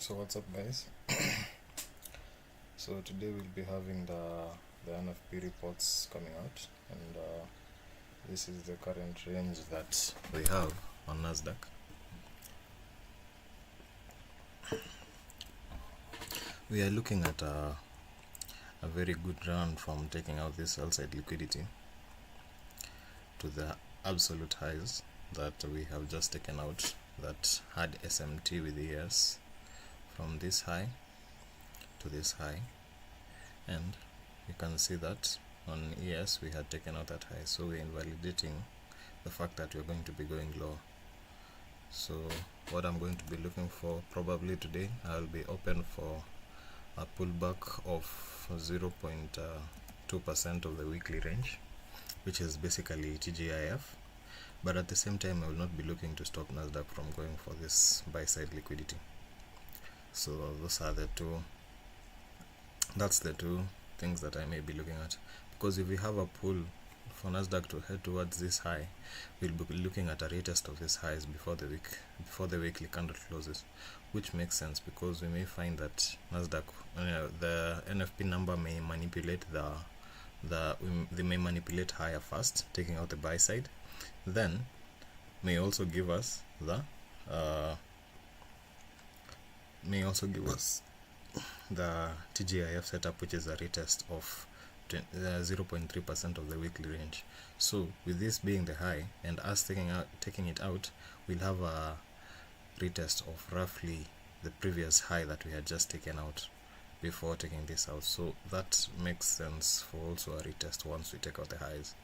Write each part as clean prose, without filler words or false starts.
So what's up, guys? So today we'll be having the NFP reports coming out, and this is the current range that we have on Nasdaq. We are looking at a very good run from taking out this sell side liquidity to the absolute highs that we have just taken out, that had SMT with ES from this high to this high, and you can see that on ES we had taken out that high, so we're invalidating the fact that we're going to be going low. So what I'm going to be looking for probably today, I'll be open for a pullback of 0.2% of the weekly range, which is basically TGIF, but at the same time I will not be looking to stop Nasdaq from going for this buy side liquidity. So those are the two things that I may be looking at, because if we have a pull for Nasdaq to head towards this high, we'll be looking at a retest of these highs before the weekly candle closes, which makes sense because we may find that Nasdaq, the NFP number may manipulate they may manipulate higher first, taking out the buy side, then may also give us the TGIF setup, which is a retest of 0.3% of the weekly range. So with this being the high and us taking it out, we'll have a retest of roughly the previous high that we had just taken out before taking this out. So that makes sense for also a retest once we take out the highs.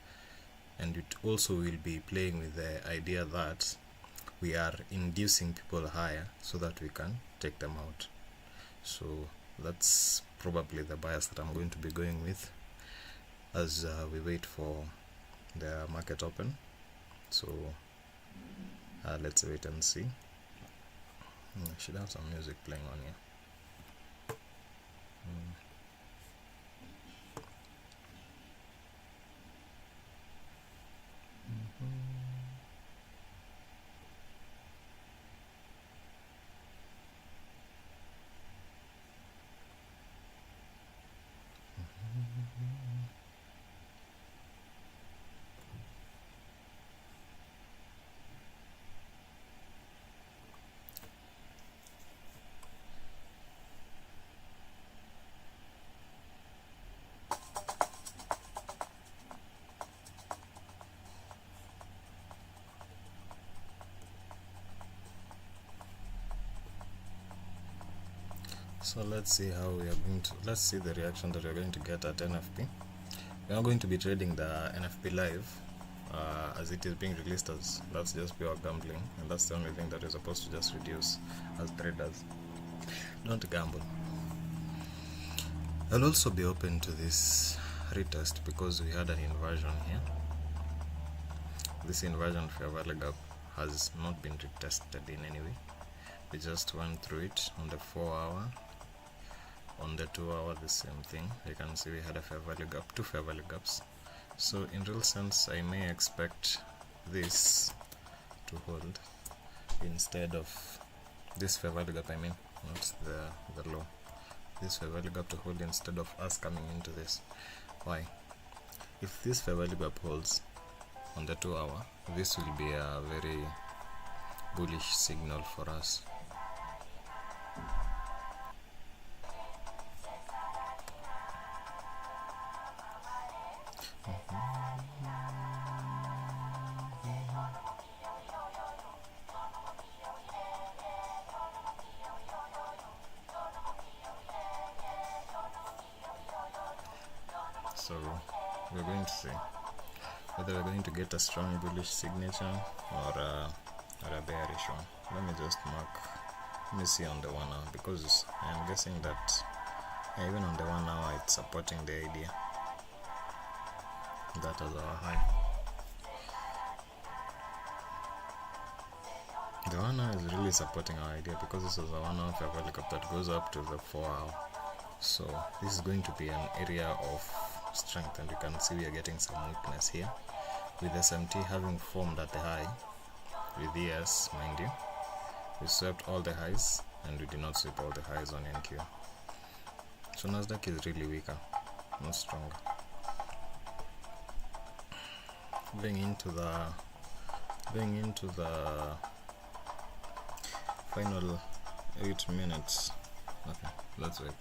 And it also will be playing with the idea that we are inducing people higher so that we can take them out. So that's probably the bias that I'm going to be going with as we wait for the market open. So let's wait and see. I should have some music playing on here. So let's see how we are going to, let's see the reaction that we're going to get at NFP. We are going to be trading the NFP live as it is being released, as that's just pure gambling, and that's the only thing that we're supposed to just reduce as traders. Don't gamble. I'll also be open to this retest because we had an inversion here. This inversion fair value gap has not been retested in any way. We just went through it on the 4 hour. On the 2 hour, the same thing. You can see we had a fair value gap, two fair value gaps. So in real sense, I may expect this to hold instead of this fair value gap, I mean, not the low. This fair value gap to hold instead of us coming into this. Why? If this fair value gap holds on the 2 hour, this will be a very bullish signal for us. So we're going to see whether we're going to get a strong bullish signature or a bearish one. Let me see on the 1 hour, because I'm guessing that even on the 1 hour it's supporting the idea that is our high. The 1 hour is really supporting our idea because this is a 1 hour fair value gap that goes up to the 4 hour. So this is going to be an area of strength, and you can see we are getting some weakness here with SMT having formed at the high with ES, mind you. We swept all the highs and we did not sweep all the highs on NQ. So Nasdaq is really weaker, not stronger. Going into the final 8 minutes. Okay, let's wait.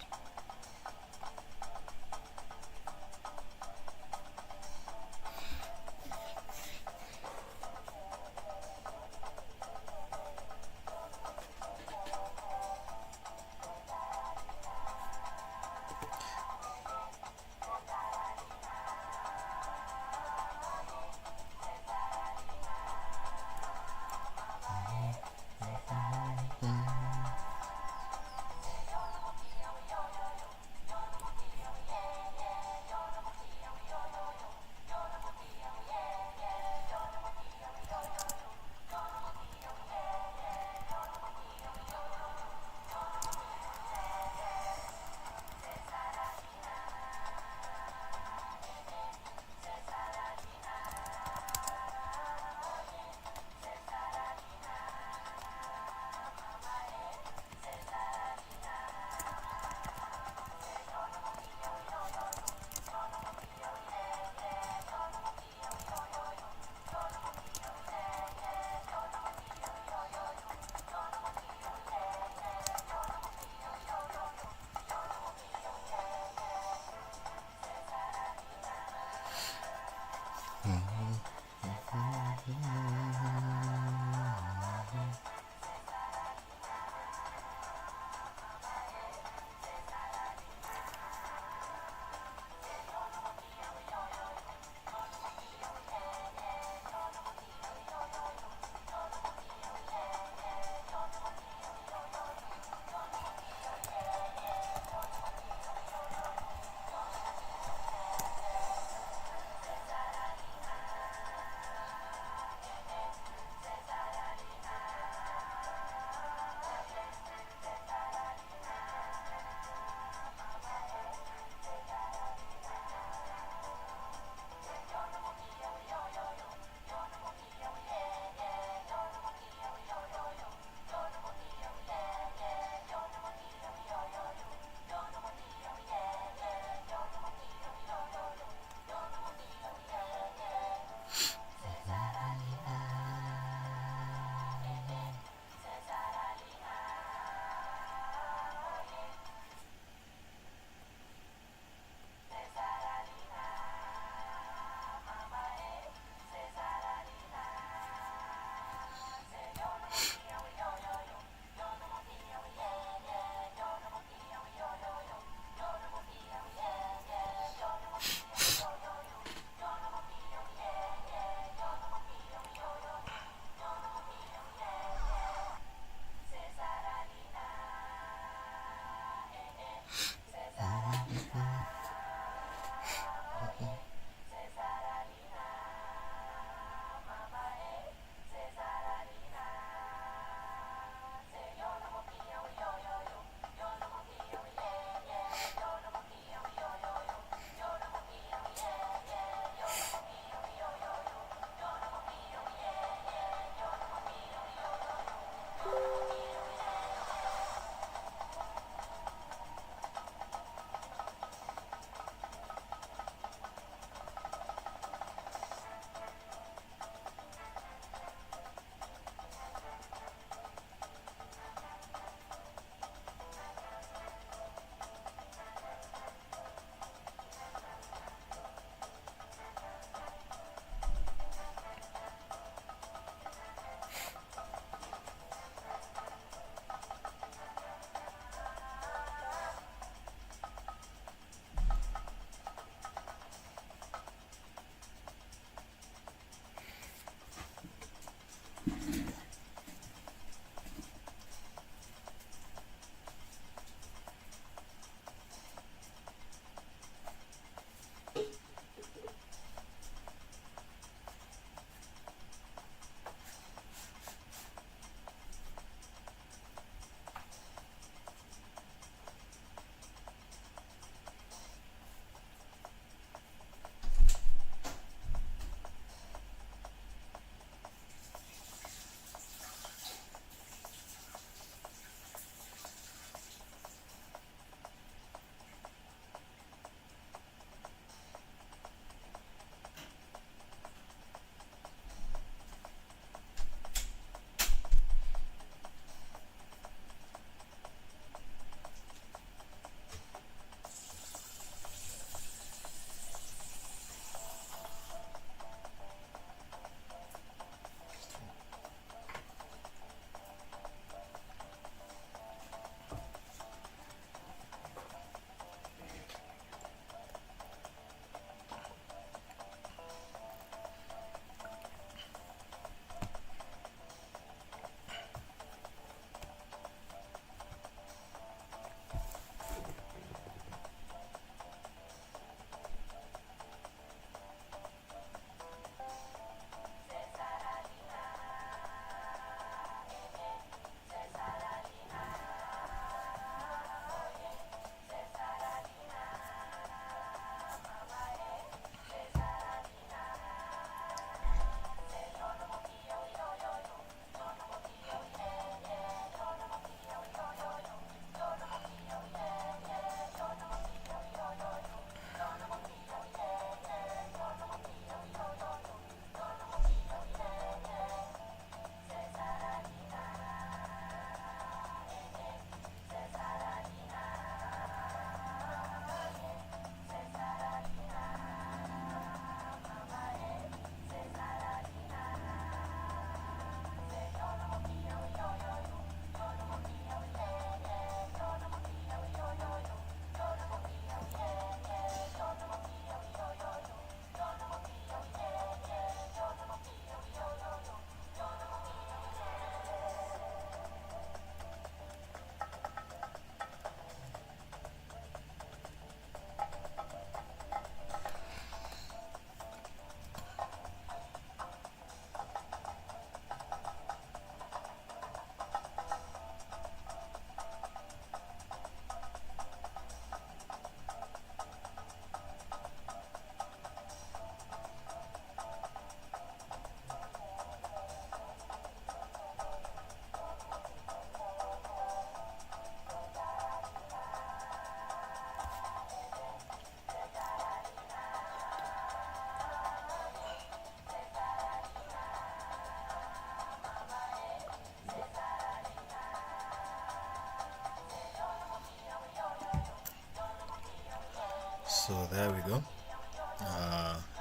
So there we go.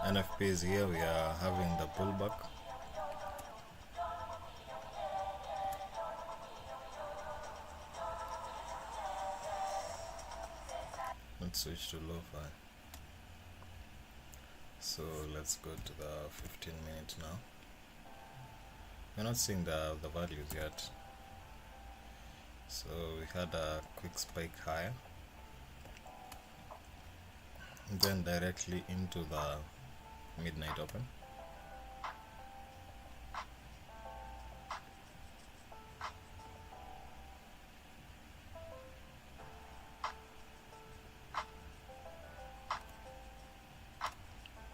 NFP is here. We are having the pullback. Let's switch to lo-fi. So let's go to the 15 minutes now. We're not seeing the values yet. So we had a quick spike higher, then directly into the midnight open.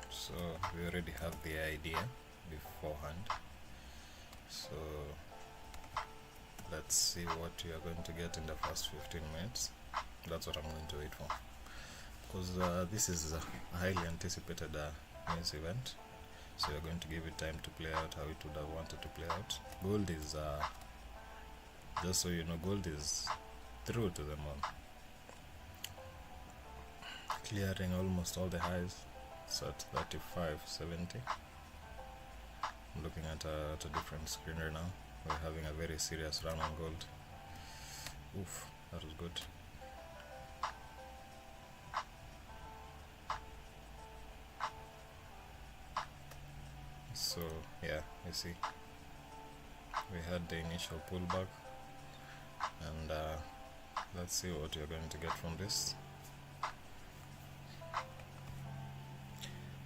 So we already have the idea beforehand. So let's see what you are going to get in the first 15 minutes. That's what I'm going to wait for, because this is a highly anticipated news event. So you're going to give it time to play out how it would have wanted to play out. Gold is, just so you know, gold is through to the moon, clearing almost all the highs. It's at 35.70. I'm looking at a different screener now. We're having a very serious run on gold. Oof, that was good. So yeah, you see, we had the initial pullback, and let's see what you're going to get from this.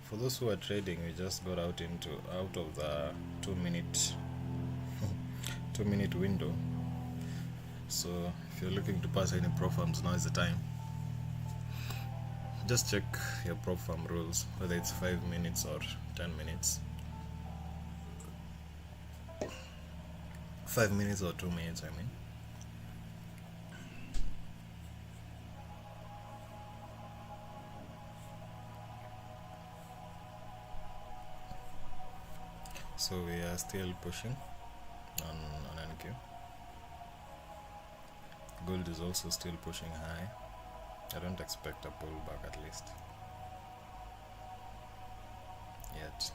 For those who are trading, we just got out of the 2-minute window. So if you're looking to pass any prop firms, now is the time. Just check your prop firm rules, whether it's 5 minutes or 10 minutes. 5 minutes or 2 minutes, I mean. So we are still pushing on NQ. Gold is also still pushing high. I don't expect a pullback, at least yet.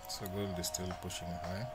So gold is still pushing high.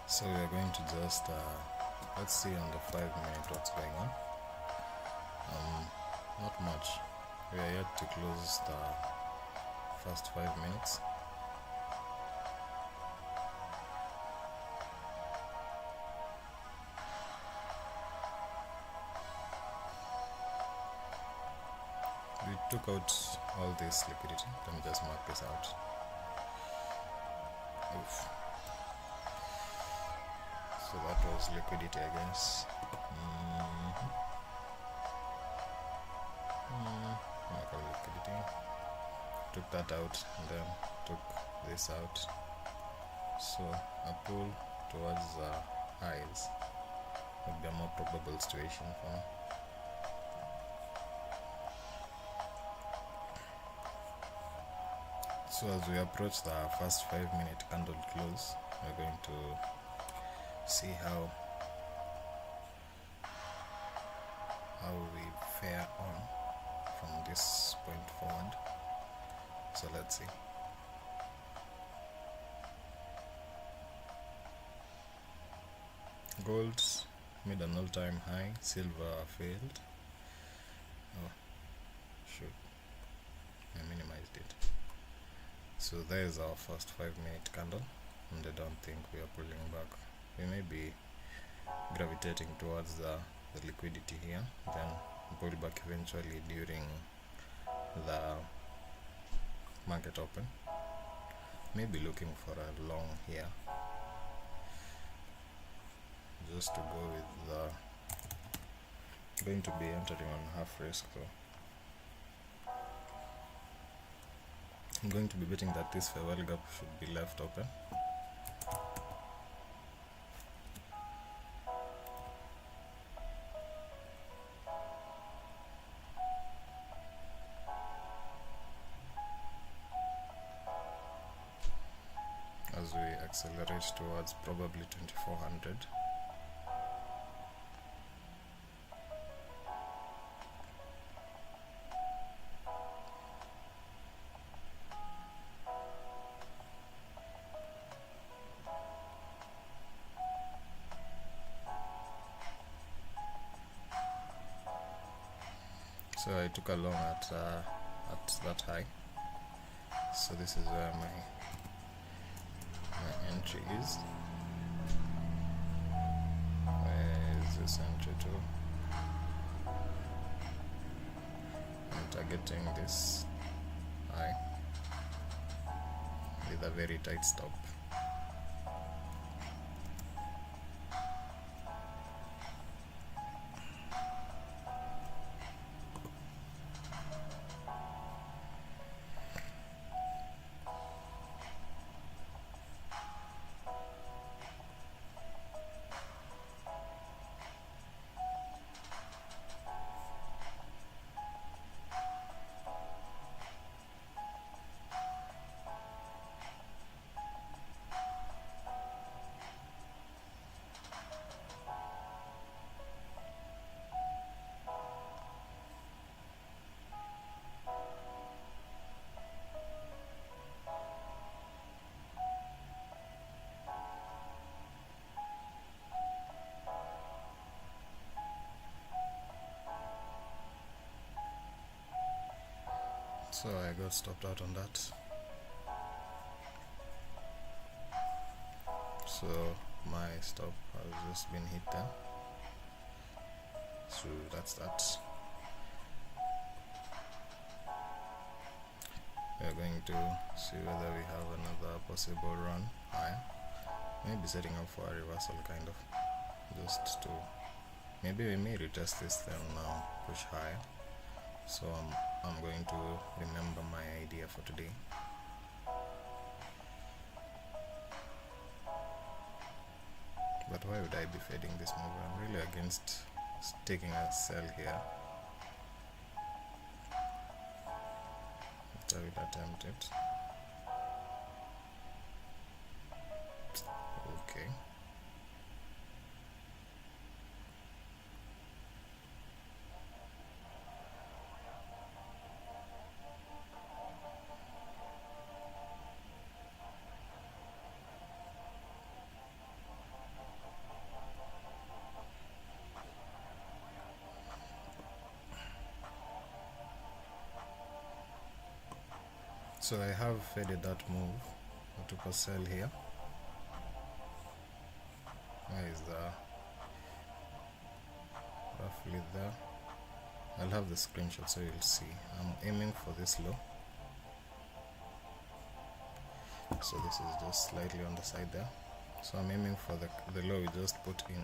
So we are going to just let's see on the 5 minute what's going on. Not much. We are yet to close the first 5 minutes. We took out all this liquidity. Let me just mark this out. Oof. So that was liquidity, I guess. Liquidity. Took that out and then took this out. So a pull towards highs would be a more probable situation for me. So as we approach the first 5 minute candle close, we're going to see how we fare on from this point forward. So let's see. Gold made an all-time high, silver failed, Oh shoot, I minimized it. So there is our first 5-minute candle, and I don't think we are pulling back. We may be gravitating towards the liquidity here, then pull back eventually during the market open. Maybe looking for a long here, just to go with the, going to be entering on half risk though. I'm going to be betting that this farewell gap should be left open. As we accelerate towards probably 2400. So I took a long at that high. So this is where my entry is. Where is this entry to? I'm targeting this high with a very tight stop. So I got stopped out on that. So my stop has just been hit there. So that's that. We're going to see whether we have another possible run higher. Maybe setting up for a reversal kind of. Just to, maybe we may retest this then now, push higher. So I'm going to remember my idea for today. But why would I be fading this move? I'm really against taking a sell here. But I will attempt it. Okay. So I have faded that move. I took a sell here. Where is the, roughly there. I'll have the screenshot so you'll see. I'm aiming for this low. So this is just slightly on the side there. So I'm aiming for the low we just put in,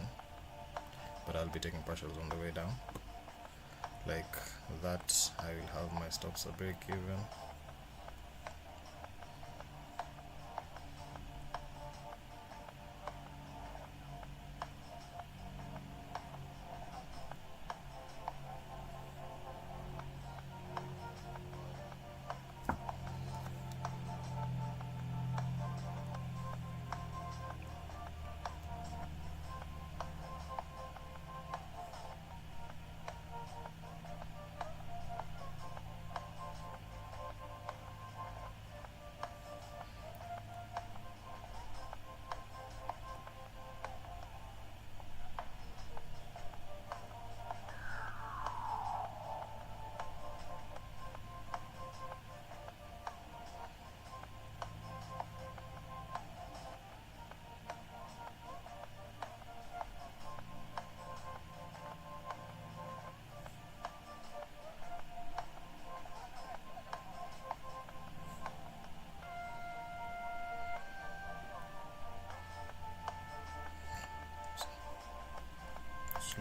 but I'll be taking partials on the way down. Like that, I will have my stops at break even.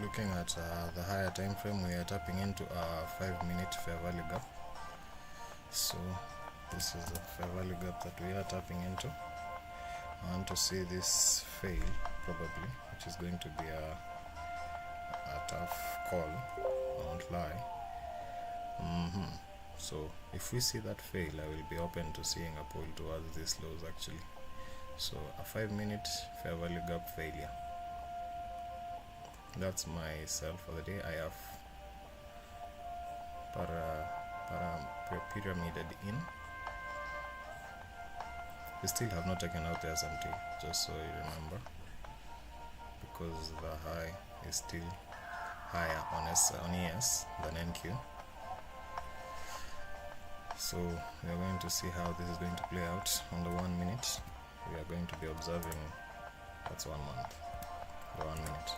Looking at the higher time frame, we are tapping into a 5-minute fair value gap. So this is the fair value gap that we are tapping into. I want to see this fail probably, which is going to be a tough call, I won't lie. So if we see that fail, I will be open to seeing a pull towards these lows actually. So a 5-minute fair value gap failure. That's my sell for the day. I have pyramided in. We still have not taken out the S&T, just so you remember, because the high is still higher on ES than NQ. So we are going to see how this is going to play out on the 1 minute. We are going to be observing, that's 1 month, the 1 minute.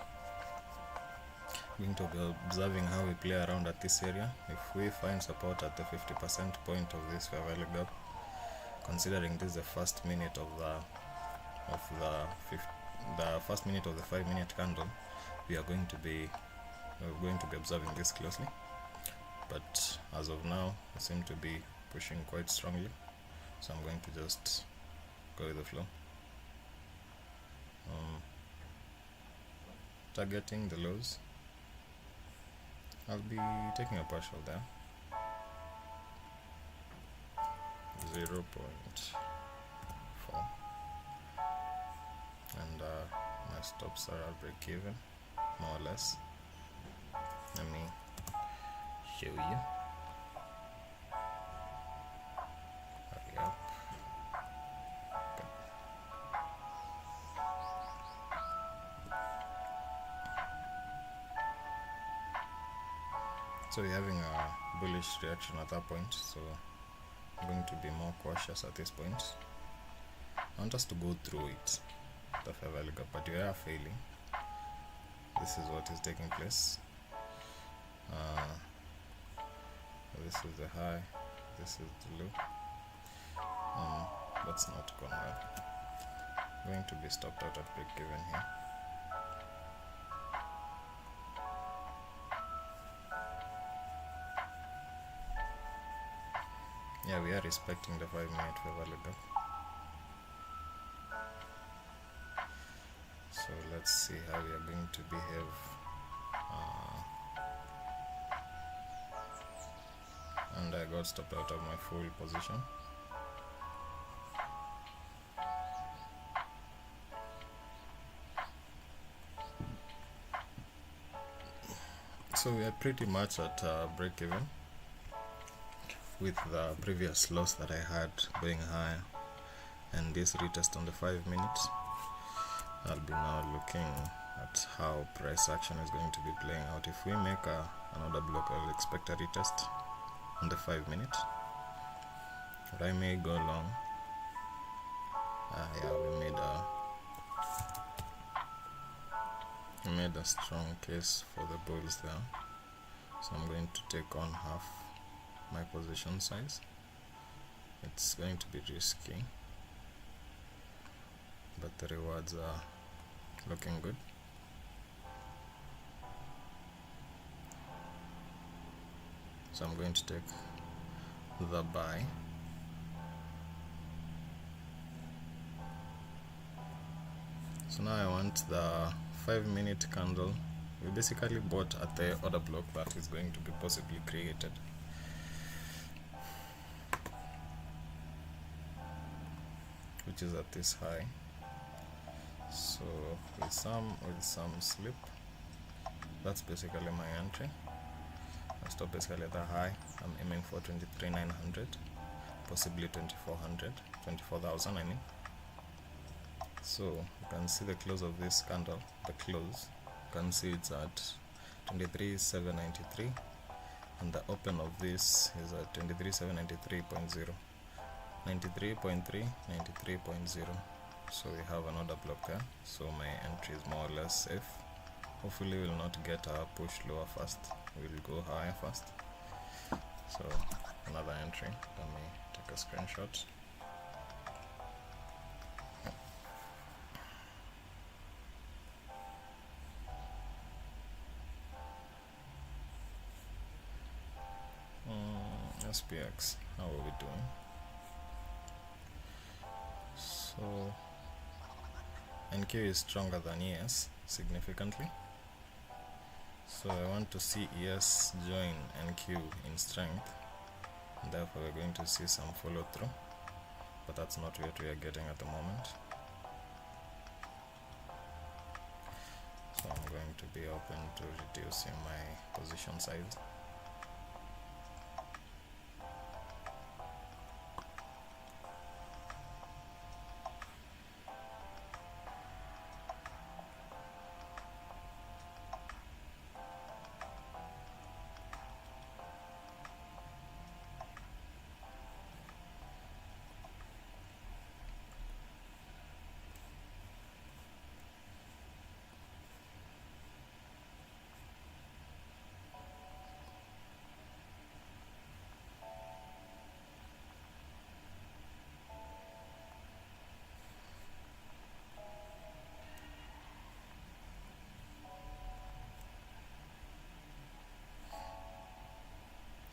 Going to be observing how we play around at this area. If we find support at the 50% point of this fair value gap, considering this is the first minute of the 5-minute candle, we are going to be observing this closely. But as of now, I seem to be pushing quite strongly, so I'm going to just go with the flow. Targeting the lows. I'll be taking a partial there. 0.4, and my stops are at break even, more or less. Let me show you. Hurry up. Okay. So we're having a bullish reaction at that point, so I'm going to be more cautious at this point. I want us to go through it, the fair value gap, but we are failing. This is what is taking place. This is the high, this is the low. That's not going well. I'm going to be stopped out at break even here. Yeah, we are respecting the 5-minute fair value gap. So let's see how we are going to behave. And I got stopped out of my full position. So we are pretty much at break even with the previous loss that I had going higher, and this retest on the 5 minutes. I'll be now looking at how price action is going to be playing out. If we make another block, I'll expect a retest on the 5 minutes, but I may go long. Yeah, we made a strong case for the bulls there, so I'm going to take on half my position size. It's going to be risky, but the rewards are looking good. So I'm going to take the buy. So now I want the 5-minute candle. We basically bought at the order block that is going to be possibly created. Which is at this high. So with some slip, that's basically my entry. I stop basically at the high. I'm aiming for 23,900, possibly 24,000 I mean. So you can see the close of this candle, the close, you can see it's at 23,793, and the open of this is at 23,793.0, 93.3, 93.0. So we have another block there, so my entry is more or less safe. Hopefully we'll not get a push lower first, we'll go higher first. So another entry, let me take a screenshot. SPX, how are we doing? So NQ is stronger than ES significantly, so I want to see ES join NQ in strength, and therefore we're going to see some follow through, but that's not what we are getting at the moment. So I'm going to be open to reducing my position size.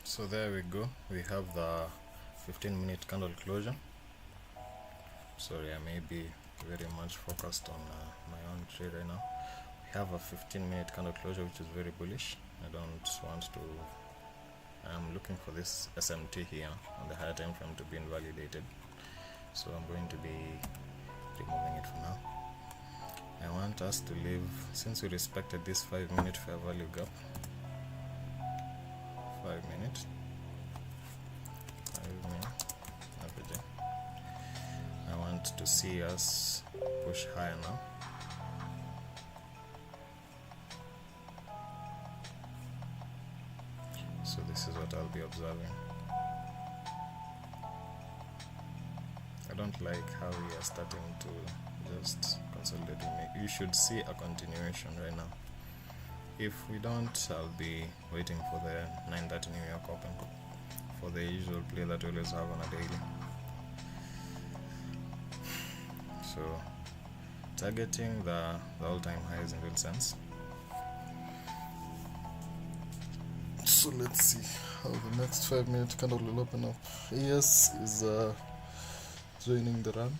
So there we go, we have the 15-minute candle closure. Sorry, I may be very much focused on my own trade right now. We have a 15-minute candle closure, which is very bullish. I don't want to, I'm looking for this SMT here on the higher time frame to be invalidated, so I'm going to be removing it for now. I want us to leave, since we respected this 5-minute fair value gap, 5 minutes, average. I want to see us push higher now. So this is what I'll be observing. I don't like how we are starting to just consolidate. You should see a continuation right now. If we don't, I'll be waiting for the 9:30 New York Open for the usual play that we always have on a daily. So targeting the all-time highs in real sense. So let's see how the next 5-minute candle will open up. ES is joining the run.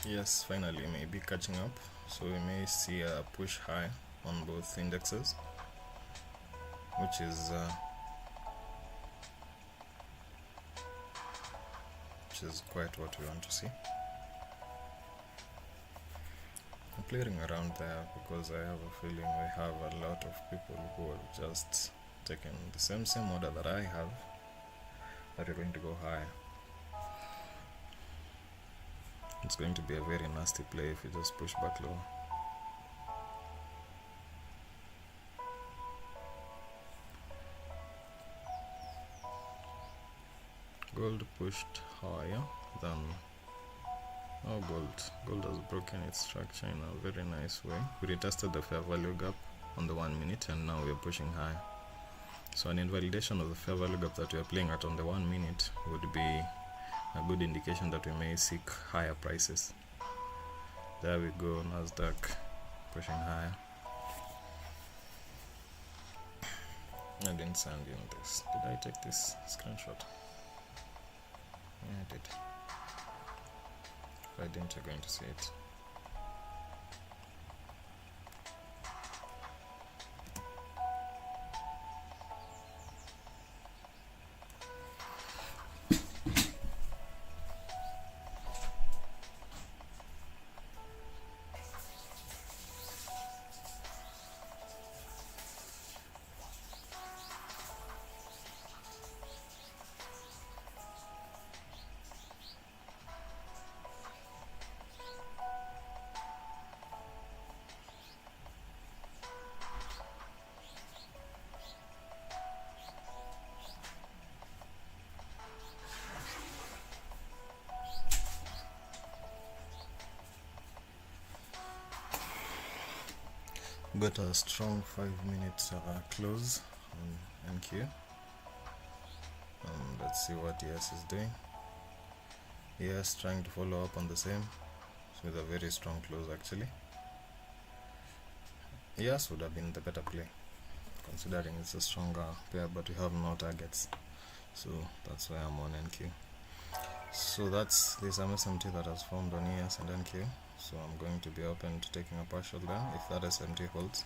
Yes, finally may be catching up, so we may see a push high on both indexes, which is quite what we want to see. I'm playing around there because I have a feeling we have a lot of people who are just taking the same order that I have, that are going to go higher. It's going to be a very nasty play if you just push back low. Gold pushed higher than gold has broken its structure in a very nice way. We retested the fair value gap on the 1 minute, and now we are pushing higher. So an invalidation of the fair value gap that we are playing at on the 1 minute would be a good indication that we may seek higher prices. There we go, Nasdaq pushing higher. I didn't send you this. Did I take this screenshot? Yeah, I did. If I didn't, you're going to see it. Got a strong 5-minute close on NQ. Let's see what ES is doing. ES trying to follow up on the same with a very strong close actually. ES would have been the better play, considering it's a stronger pair, but we have no targets, so that's why I'm on NQ. So that's this SMT that has formed on ES and NQ, so I'm going to be open to taking a partial there if that SMT holds.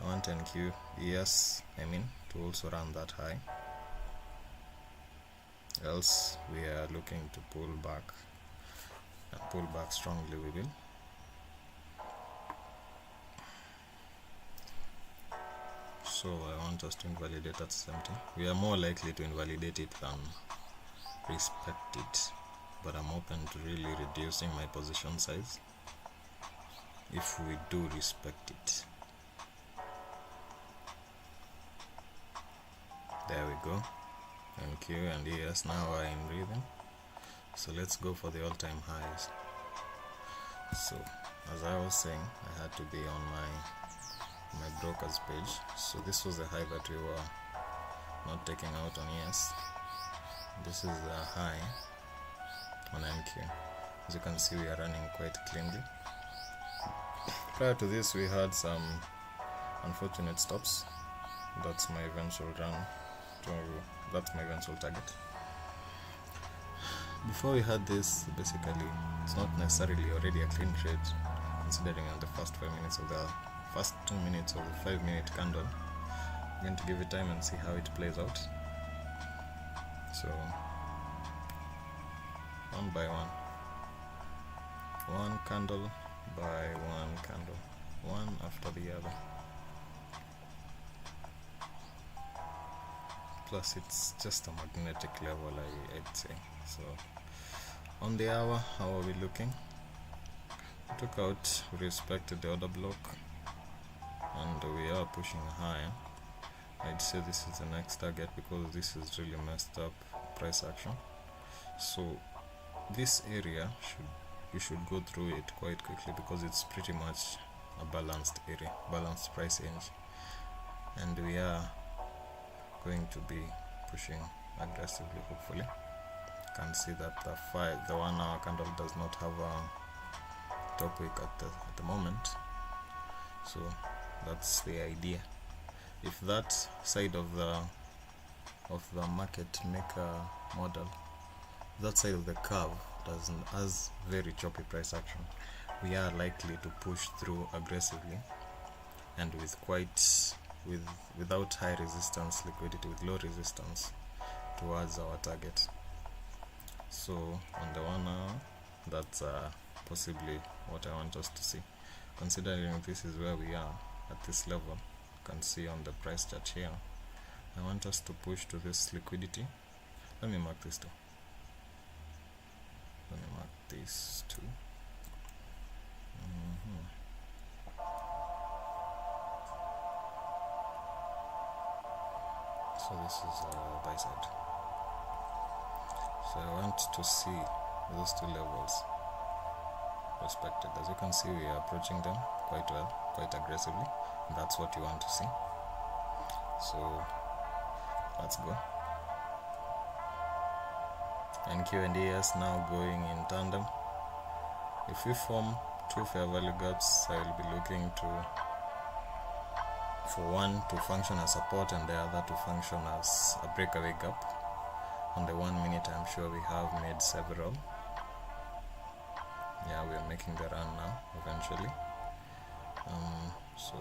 I want NQ, ES, to also run that high, else we are looking to pull back, and pull back strongly we will. So I want us to invalidate that SMT. We are more likely to invalidate it than respect it, but I'm open to really reducing my position size if we do respect it. There we go. NQ and ES now are in rhythm, so let's go for the all-time highs. So as I was saying, I had to be on my broker's page, so this was the high that we were not taking out on ES. This is the high on NQ. As you can see, we are running quite cleanly. Prior to this, we had some unfortunate stops. That's my eventual that's my eventual target. Before we had this, basically it's not necessarily already a clean trade, considering on the first 5 minutes of the first 2 minutes of the 5-minute candle. I'm going to give it time and see how it plays out. So one by one candle by one candle, one after the other. Plus it's just a magnetic level, I'd say. So on the hour, how are we looking? We took out, we respected the order block, and we are pushing higher. I'd say this is the next target because this is really messed up price action. So this area you should go through it quite quickly because it's pretty much a balanced area, balanced price range, and we are going to be pushing aggressively. Hopefully, you can see that the 1 hour candle does not have a top wick at the moment, so that's the idea. If that side of the market maker model, that side of the curve has very choppy price action, we are likely to push through aggressively and without high resistance liquidity, with low resistance towards our target. So on the 1 hour, that's possibly what I want us to see, considering this is where we are at this level. You can see on the price chart here, I want us to push to this liquidity. Let me mark this too. So this is buy side. So I want to see those two levels respected. As you can see, we are approaching them quite well, quite aggressively, and that's what you want to see. So let's go. NQ and ES now going in tandem. If we form two fair value gaps, I will be looking for one to function as support and the other to function as a breakaway gap. On the 1 minute, I'm sure we have made several. Yeah, we are making the run now eventually. So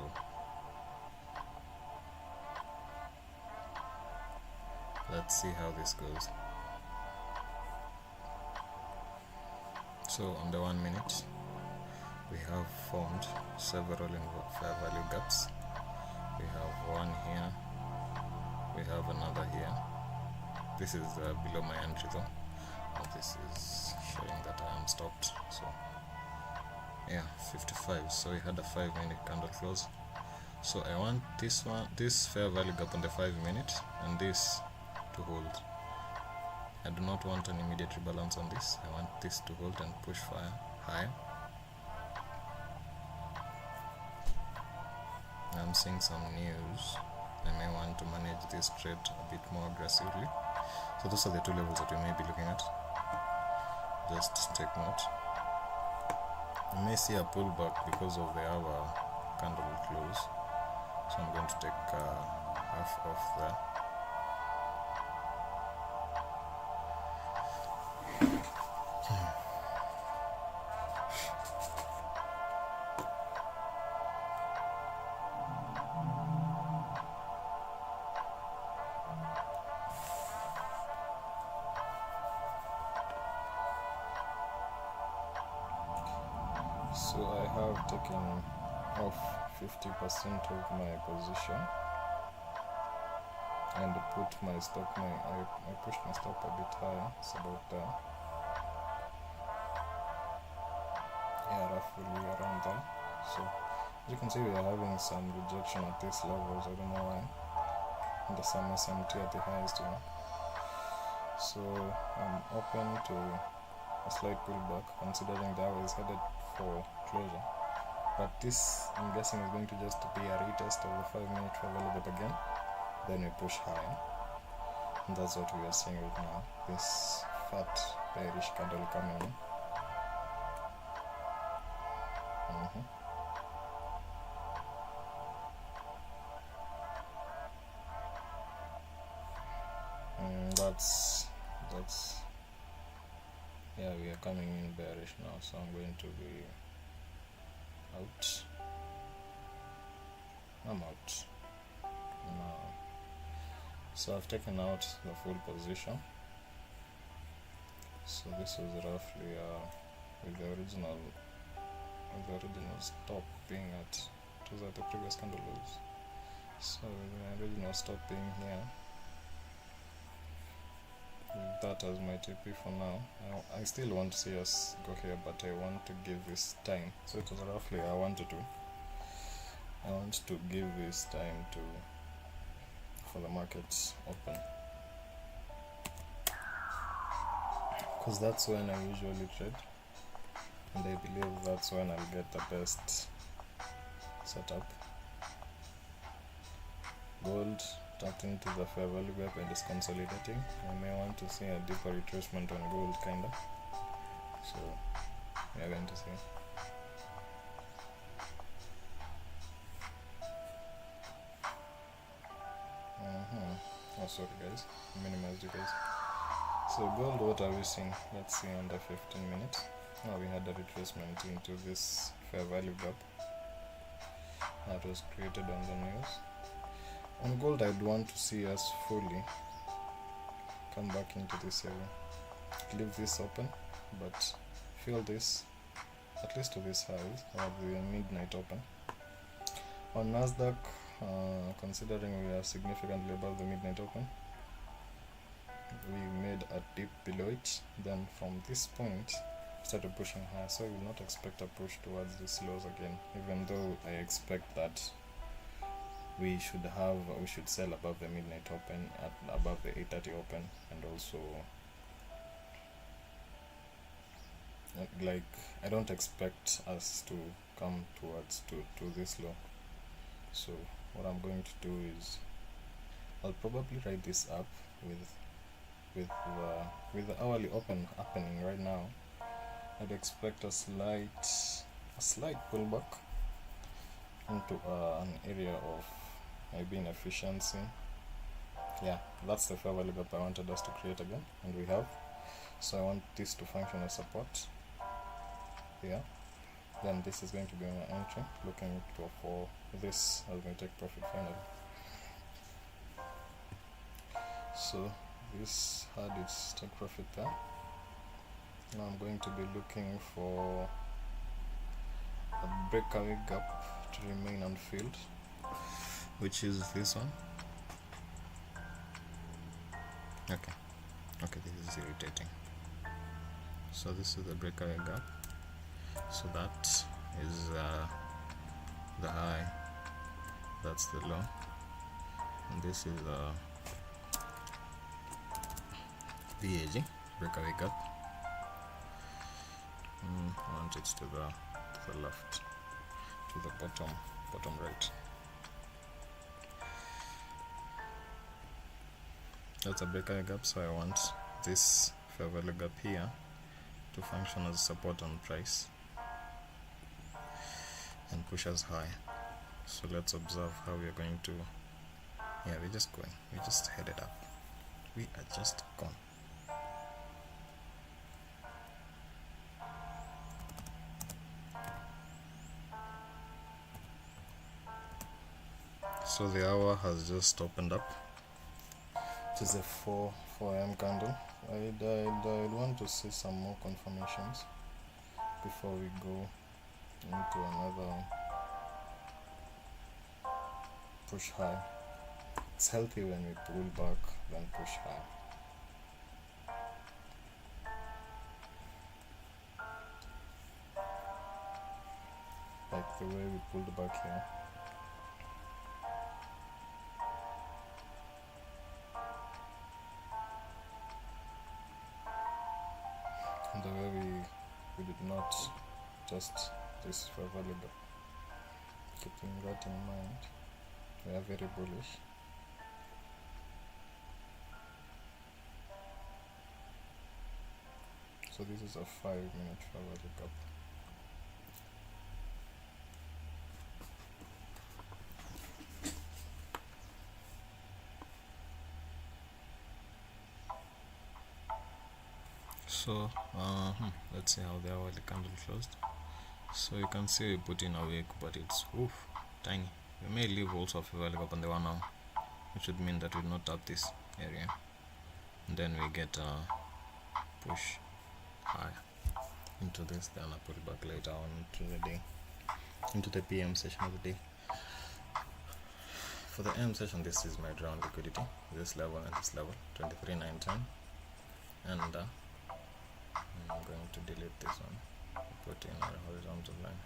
let's see how this goes. So on the 1 minute, we have formed several fair value gaps. We have one here, we have another here. This is below my entry though. This is showing that I am stopped. So yeah, 55. So we had a 5-minute candle close. So I want this fair value gap on the 5 minute and this to hold. I do not want an immediate rebalance on this. I want this to hold and push higher. I'm seeing some news. I may want to manage this trade a bit more aggressively. So those are the two levels that we may be looking at. Just take note. You may see a pullback because of the hour candle will close. So I'm going to take half off there. So I have taken off 50% of my position and put my stop, I pushed my stop a bit higher. It's about there, yeah, roughly around there. So as you can see, we are having some rejection at these levels. I don't know why, and there's some SMT at the highest one. So I'm open to a slight pullback, considering that was headed for closure, but this, I'm guessing, is going to just be a retest of the 5-minute fair value again, then we push higher, and that's what we are seeing right now, this fat bearish candle coming in. That's yeah, we are coming in bearish now, so I'm going to be out. I'm out now. So I've taken out the full position. So this was roughly with the original stop being at, it was at the previous candle lows. So with the original stop being here, with that as my TP for now. I still want to see us go here, but I want to give this time. So it was roughly, I want to give this time for the markets open, because that's when I usually trade, and I believe that's when I'll get the best setup. Gold tapped into the fair value gap and is consolidating. I may want to see a deeper retracement on gold, kinda. So we are going to see. Oh, sorry guys, minimized you guys. So gold, what are we seeing? Let's see under 15 minutes. Now we had a retracement into this fair value gap that was created on the news. On gold, I'd want to see us fully come back into this area, leave this open, but fill this at least to this highs or the midnight open. On Nasdaq, considering we are significantly above the midnight open, we made a dip below it, then from this point started pushing higher, so I will not expect a push towards these lows again, even though I expect that we should sell above the midnight open, above the 8:30 open, and also like I don't expect us to come towards to this low. So what I'm going to do is I'll probably write this up with the hourly open happening right now. I'd expect a slight pullback into an area of maybe inefficiency. Yeah, that's the fair value gap I wanted us to create again, and we have. So I want this to function as support here. Then this is going to be my entry, looking for this. I'm going to take profit finally. So this had its take profit there. Now I'm going to be looking for a breakaway gap to remain unfilled, which is this one. Okay, this is irritating. So this is the breakaway gap. So that is the high, that's the low, and this is the VAG, breakaway gap. I want it to the left, to the bottom right. That's a breakaway gap, so I want this fair value gap here to function as support on price and push us high. So let's observe how we are going to. Yeah, we're just going. We just headed up. We are just gone. So the hour has just opened up. It is a 4 a.m. candle. I'd want to see some more confirmations before we go into another push high. It's healthy when we pull back then push high. Like the way we pulled back here. And the way we did not just this for valuable. Keeping that in mind, we are very bullish. So this is a 5-minute forward gap. So let's see how the hourly candle closed. So you can see we put in a wick, but it's tiny. We may leave also a favor up on the 1 hour, which would mean that we will not tap this area, and then we get a push high into this, then I pull back later on to the day, into the PM session of the day. For the AM session, this is my ground liquidity, this level and this level, 23,910, and I'm going to delete this one, put in a horizontal line.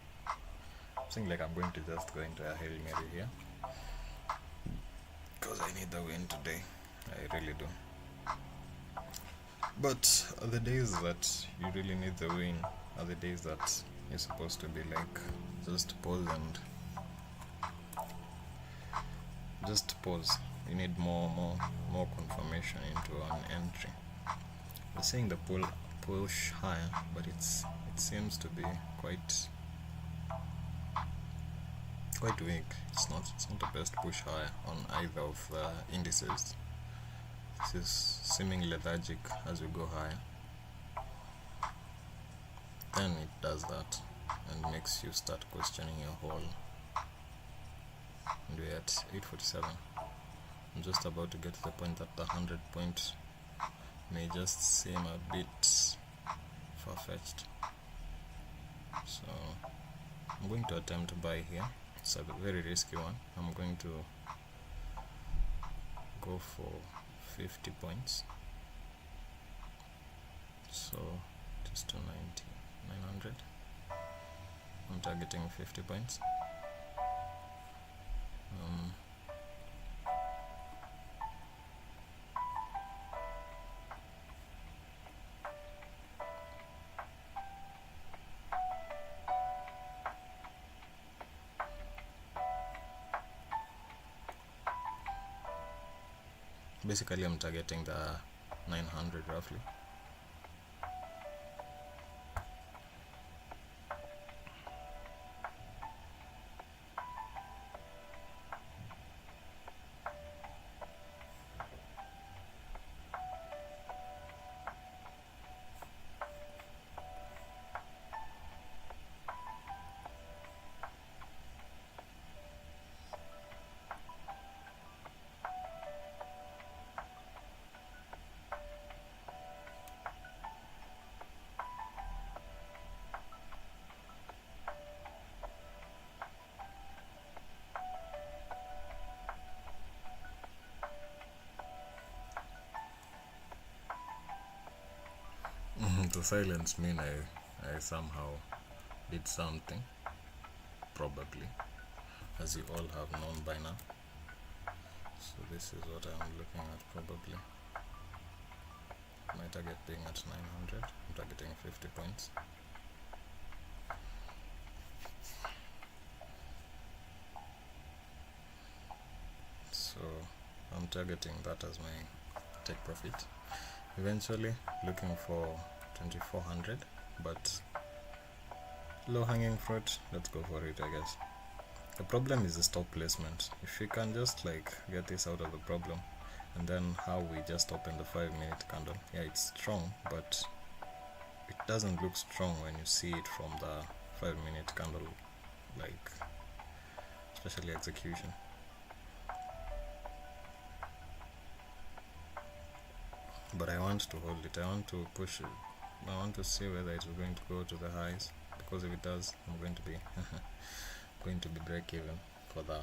I think like I'm going to just go into a Hail Mary here, because I need the win today, I really do. But the days that you really need the win are the days that you're supposed to be like, just pause and just pause. You need more confirmation into an entry. We're seeing the push higher, but it seems to be quite weak. It's not the best push higher on either of the indices. This is seeming lethargic as we go higher. Then it does that and makes you start questioning your whole. And we're at 8:47. I'm just about to get to the point that the 100 point may just seem a bit far-fetched. So I'm going to attempt to buy here. It's a very risky one. I'm going to go for 50 points. So just 290, 900. I'm targeting 50 points. Basically, I'm targeting the 900 roughly. The silence mean I somehow did something, probably, as you all have known by now. So this is what I'm looking at, probably. My target being at 900, I'm targeting 50 points. So I'm targeting that as my take profit. Eventually looking for 2400, but low hanging fruit, let's go for it, I guess. The problem is the stop placement. If we can just like get this out of the problem, and then how we just open the 5-minute candle. Yeah, it's strong, but it doesn't look strong when you see it from the 5-minute candle, like especially execution. But I want to hold it. I want to push it. I want to see whether it's going to go to the highs, because if it does, I'm going to be going to be break even for the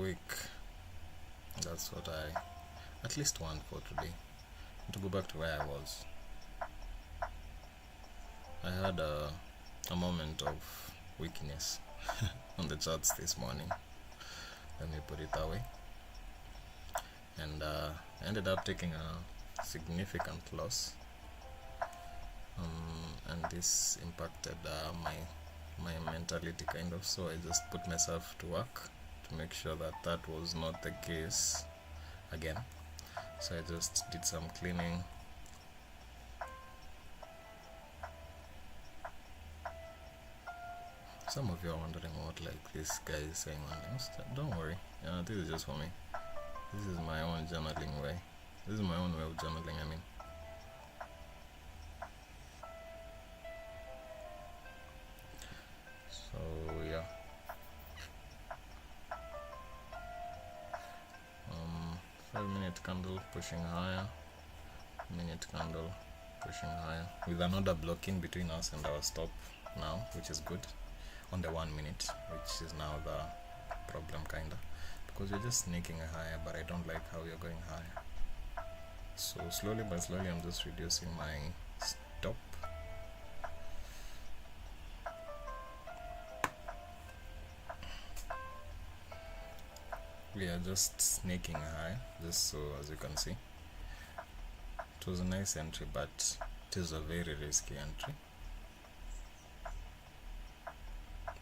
week. That's what I at least want for today. To go back to where I was, I had a moment of weakness on the charts this morning, let me put it that way, and I ended up taking a significant loss, and this impacted my mentality kind of, so I just put myself to work to make sure that that was not the case again. So I just did some cleaning. Some of you are wondering what like this guy is saying on this. Don't worry, this is just for me. This is my own journaling way. This is my own way of journaling, I mean. So yeah. 5-minute candle pushing higher, minute candle pushing higher, with another block in between us and our stop now, which is good, on the 1 minute, which is now the problem kinda, because you're just sneaking higher, but I don't like how you're going higher. So slowly by slowly I'm just reducing my stop. We are just snaking high, just so as you can see. It was a nice entry, but it is a very risky entry.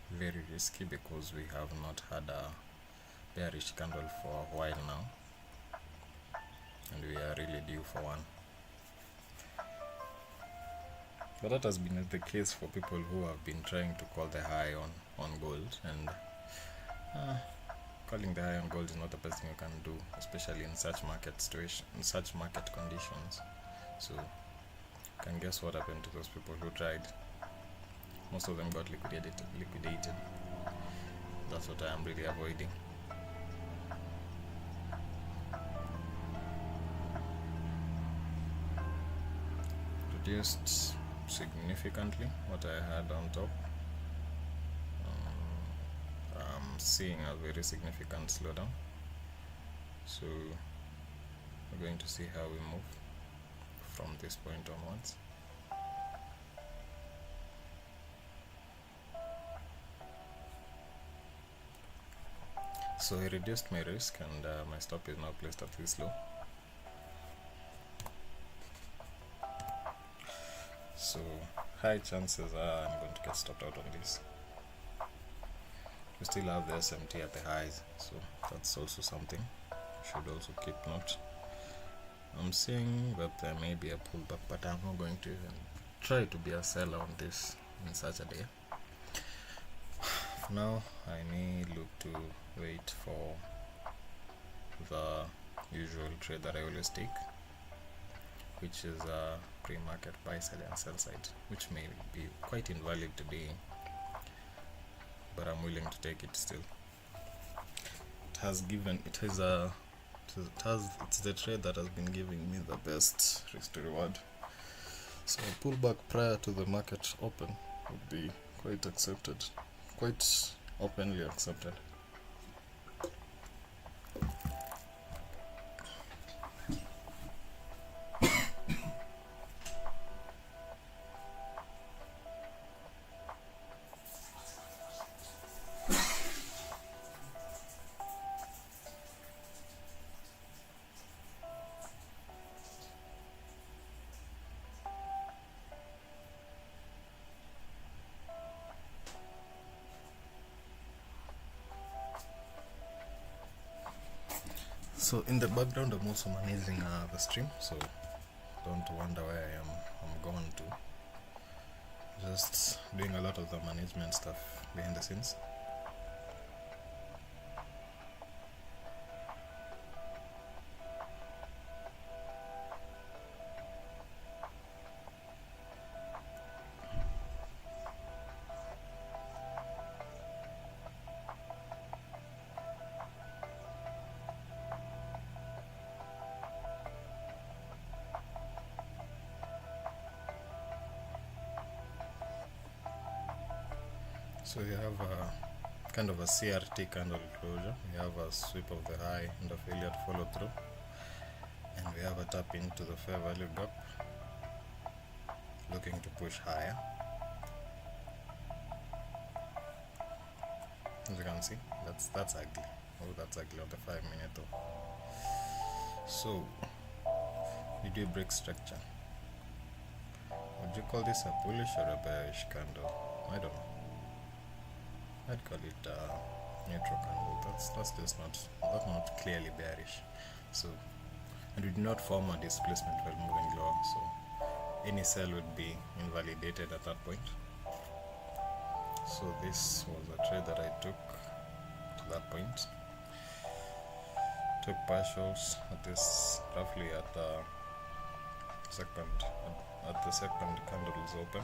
Very risky because we have not had a bearish candle for a while now, and we are really due for one. But that has been the case for people who have been trying to call the high on gold, and calling the high on gold is not the best thing you can do, especially in such market situation, in such market conditions. So you can guess what happened to those people who tried. Most of them got liquidated. That's what I am really avoiding. Reduced significantly what I had on top. I'm seeing a very significant slowdown, so we're going to see how we move from this point onwards. So I reduced my risk, and my stop is now placed at this low. So high chances are I'm going to get stopped out on this. We still have the SMT at the highs, so that's also something should also keep note. I'm seeing that there may be a pullback, but I'm not going to even try to be a seller on this in such a day. Now I may look to wait for the usual trade that I always take, which is a pre-market buy side and sell side, which may be quite invalid today, but I'm willing to take it still. It's the trade that has been giving me the best risk to reward. So a pullback prior to the market open would be quite openly accepted. So in the background I'm also managing the stream, so don't wonder where I'm gone to. just doing a lot of the management stuff behind the scenes. So you have a kind of a CRT candle closure. We have a sweep of the high and a failure to follow through, and we have a tap into the fair value gap, looking to push higher. As you can see, that's ugly. Oh, that's ugly on the 5 minute though. So we do break structure. Would you call this a bullish or a bearish candle? I don't know. I'd call it a neutral candle. That's just not clearly bearish. So, and we do not form a displacement while moving lower. So any sell would be invalidated at that point. So this was a trade that I took to that point. Took partials at this roughly at the second candle is open.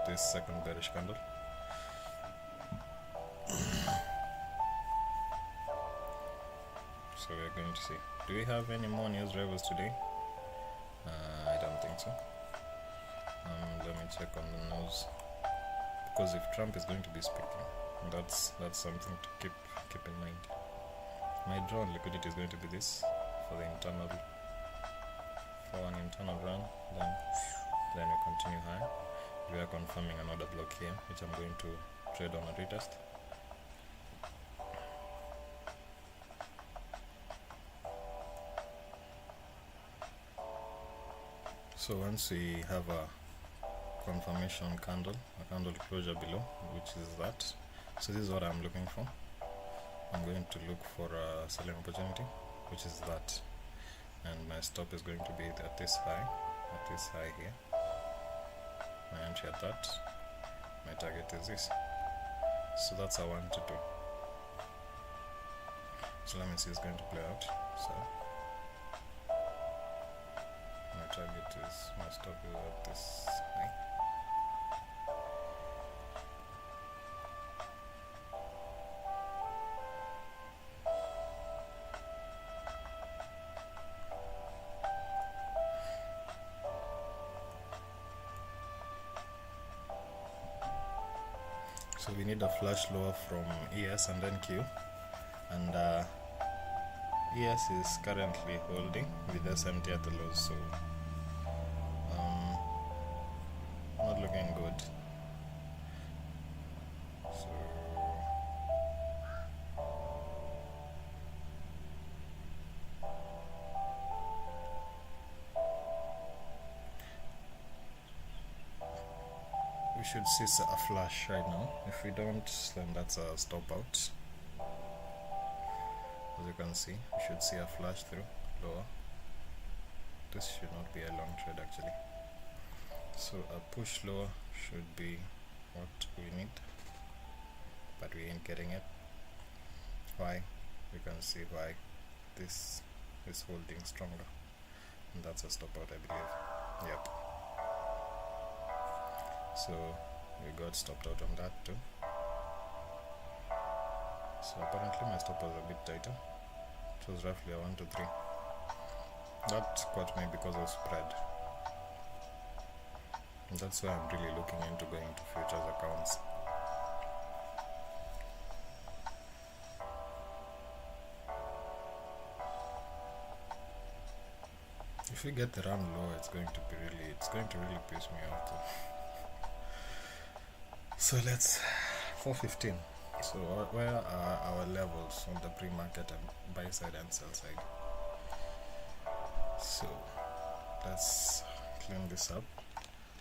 This second bearish candle. So we're going to see. Do we have any more news drivers today? I don't think so. Let me check on the news, because if Trump is going to be speaking, that's something to keep in mind. My draw on liquidity is going to be this for an internal run, then we continue high. We are confirming another block here, which I'm going to trade on a retest. So once we have a confirmation candle, a candle closure below, which is that, so this is what I'm looking for. I'm going to look for a selling opportunity, which is that, and my stop is going to be at this high here. My entry at that, my target is this. So that's a 1 to 2. So let me see, it's going to play out. So my target is, my stop is at this high. So we need a flash lower from ES and then Q, and ES is currently holding with SMT at the lows, so not looking good. So we should see a flash right now. If we don't, then that's a stop out. As you can see, we should see a flash through lower. This should not be a long trade actually. So a push lower should be what we need, but we ain't getting it. Why? You can see why this is holding stronger, and that's a stop out, I believe. Yep. So we got stopped out on that too. So apparently my stop was a bit tighter. It was roughly a 1 to 3. That caught me because of spread. And that's why I'm really looking into going to futures accounts. If we get the run low, it's going to really piss me off too. So let's 415. So where are our levels on the pre-market and buy side and sell side? So let's clean this up.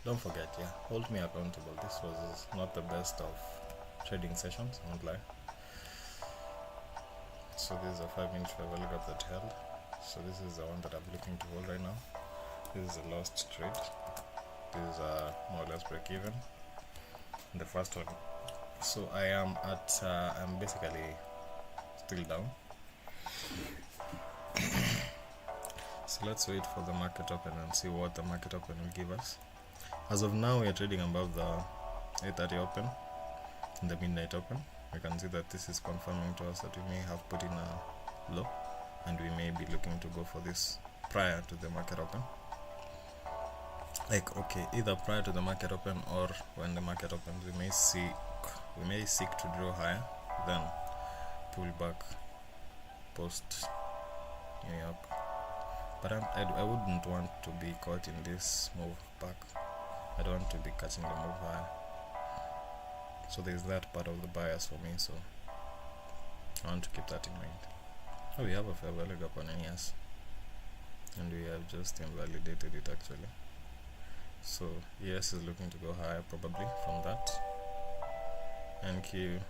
Don't forget, hold me accountable. This was not the best of trading sessions, I won't lie. So this is a 5-minute fair value gap that held. So this is the one that I'm looking to hold right now. This is a lost trade. This is a more or less break even. the first one. So I am at I'm basically still down. So let's wait for the market open and see what the market open will give us. As of now, we are trading above the 8:30 open, in the midnight open. We can see that this is confirming to us that we may have put in a low, and we may be looking to go for this prior to the market open. Like, okay, either prior to the market open or when the market opens, we may seek to draw higher, then pull back post New York. But I wouldn't want to be caught in this move back. I don't want to be catching the move higher. So there's that part of the bias for me, so I want to keep that in mind. Oh, we have a fair value gap on NES, and we have just invalidated it actually. So ES is looking to go higher probably from that. NQ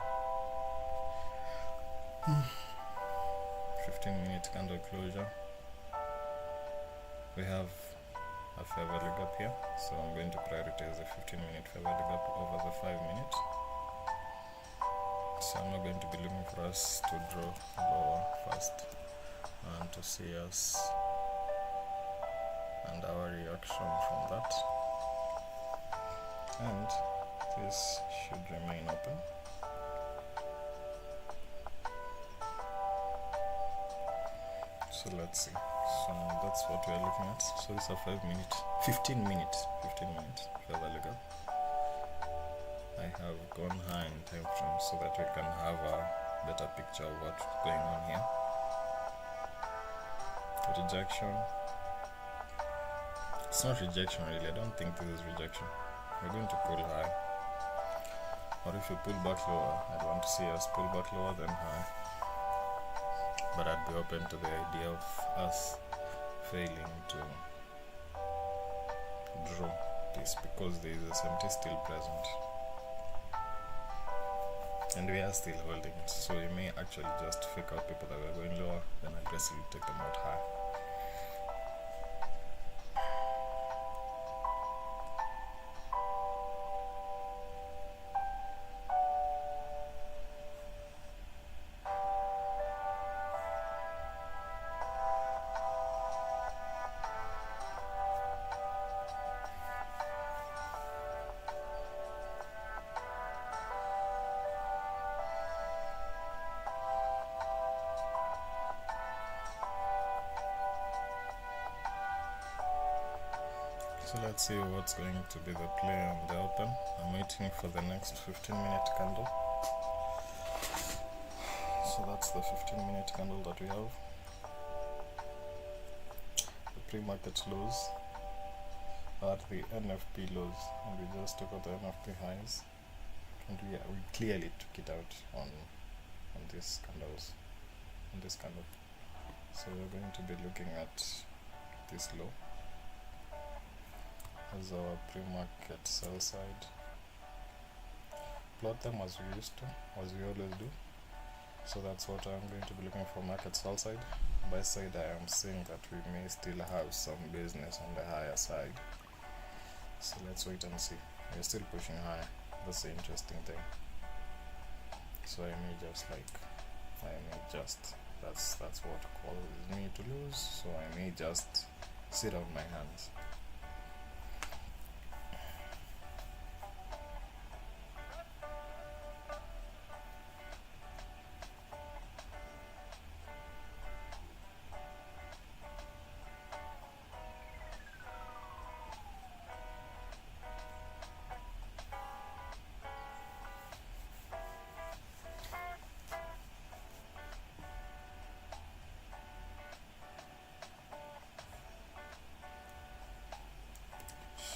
15-minute candle closure. We have a fair value gap here, so I'm going to prioritize the 15-minute fair value gap over the 5-minute. So I'm not going to be looking for us to draw lower first and to see us and our reaction from that. And this should remain open. So let's see. So that's what we are looking at. So it's a 15 minute fair value gap. I have gone high in time frame so that we can have a better picture of what's going on here. Rejection. It's not rejection really. I don't think this is rejection. We're going to pull high. Or if we pull back lower, I'd want to see us pull back lower than high. But I'd be open to the idea of us failing to draw this because there is a empty still present. And we are still holding it. So you may actually just fake out people that were going lower, then aggressively take them out high. So let's see what's going to be the play on the open. I'm waiting for the next 15-minute candle. So that's the 15-minute candle that we have. The pre-market lows are the NFP lows, and we just took out the NFP highs, and we clearly took it out on these candles, on this candle. So we're going to be looking at this low as our pre-market sell side. Plot them as we used to, as we always do. So that's what I'm going to be looking for, market sell side. Buy side, I am seeing that we may still have some business on the higher side. So let's wait and see. We're still pushing higher. That's the interesting thing. So I may just that's what causes me to lose. So I may just sit on my hands.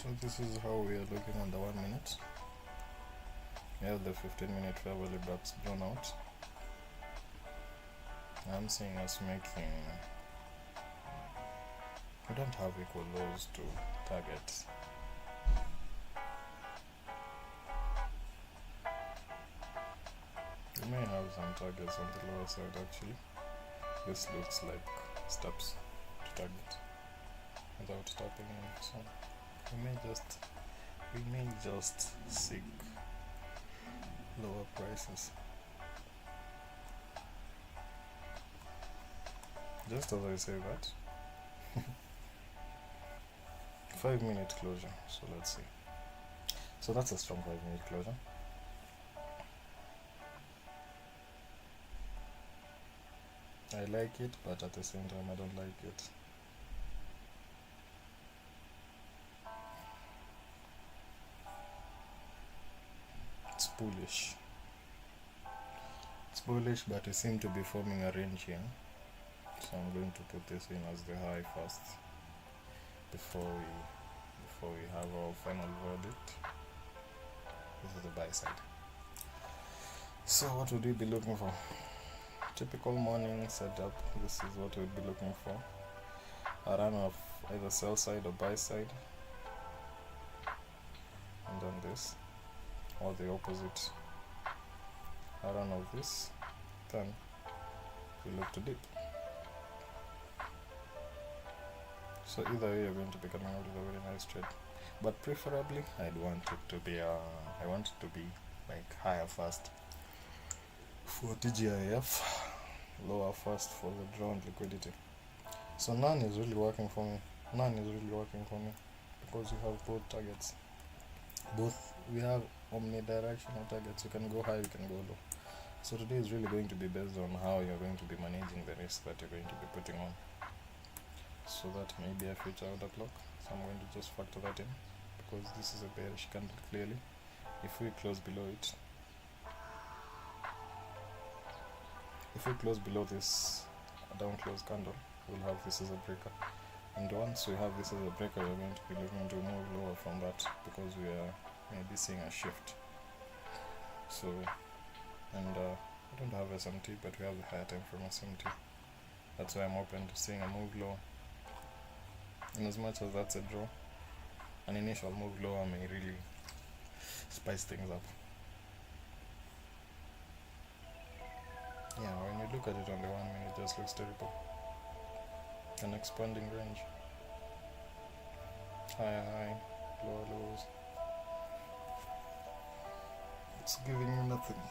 So this is how we are looking on the 1 minute. We have the 15-minute fair value gaps drawn out. I'm seeing us making, we don't have equal lows to target. We may have some targets on the lower side actually. This looks like steps to target without tapping in. So we may just seek lower prices. Just as I say that, 5-minute closure. So let's see. So that's a strong 5-minute closure. I like it, but at the same time I don't like it. It's bullish. It's bullish, but it seems to be forming a range here. So I'm going to put this in as the high first before we have our final verdict. This is the buy side. So what would we be looking for? Typical morning setup. This is what we'd be looking for. A run of either sell side or buy side, and then this, or the opposite. A run of this, then we look to dip. So either way, you're going to be coming out with a very nice trade, but preferably I'd want it to be I want it to be like higher first for TGIF, lower first for the drawn liquidity. So none is really working for me. Because we have both targets. We have omnidirectional targets. You can go high, you can go low. So today is really going to be based on how you're going to be managing the risk that you're going to be putting on. So that may be a future order block. So I'm going to just factor that in, because this is a bearish candle clearly. If we close below it, if we close below this down close candle, we'll have this as a breaker, and once we have this as a breaker, we're going to be looking to move lower from that, because we are maybe seeing a shift. So, and we don't have SMT, but we have the higher time from SMT. That's why I'm open to seeing a move low. In as much as that's a draw, an initial move lower may really spice things up. Yeah, when you look at it on the 1 minute, it just looks terrible. An expanding range. High, lower lows. It's giving you nothing.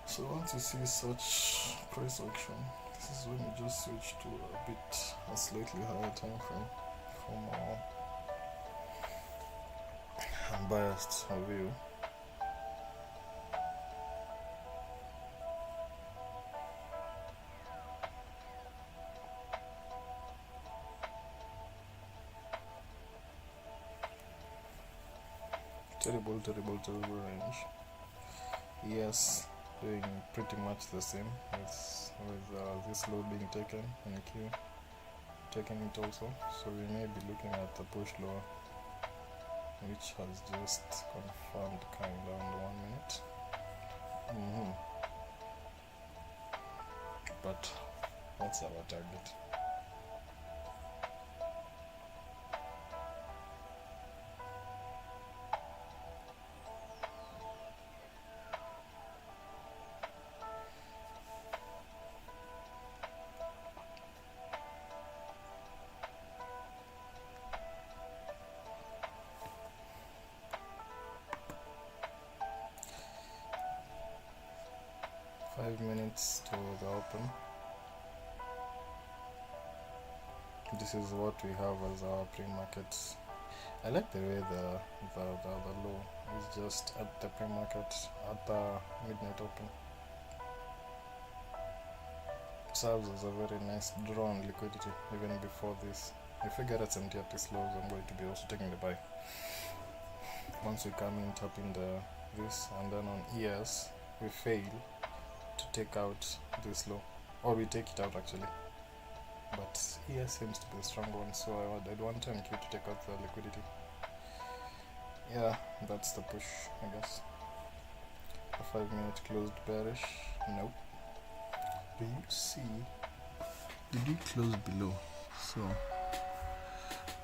So once you see such price action, this is when you just switch to a slightly higher time frame for more unbiased view. Terrible range. Yes, doing pretty much the same with this low being taken and Q taking it also. So we may be looking at the push lower, which has just confirmed coming down the 1 minute. But what's our target? Minutes to the open. This is what we have as our pre-market. I like the way the low is just at the pre-market at the midnight open. Serves as a very nice draw on liquidity even before this. If we get at 70 at this lows, I'm going to be also taking the buy. Once we come in, tap in this, and then on ES we fail to take out this low, or we take it out actually, but ES seems to be a strong one, so I'd want MQ to take out the liquidity. Yeah, that's the push, I guess. A 5-minute closed bearish. Nope. Do you see? Did you close below? So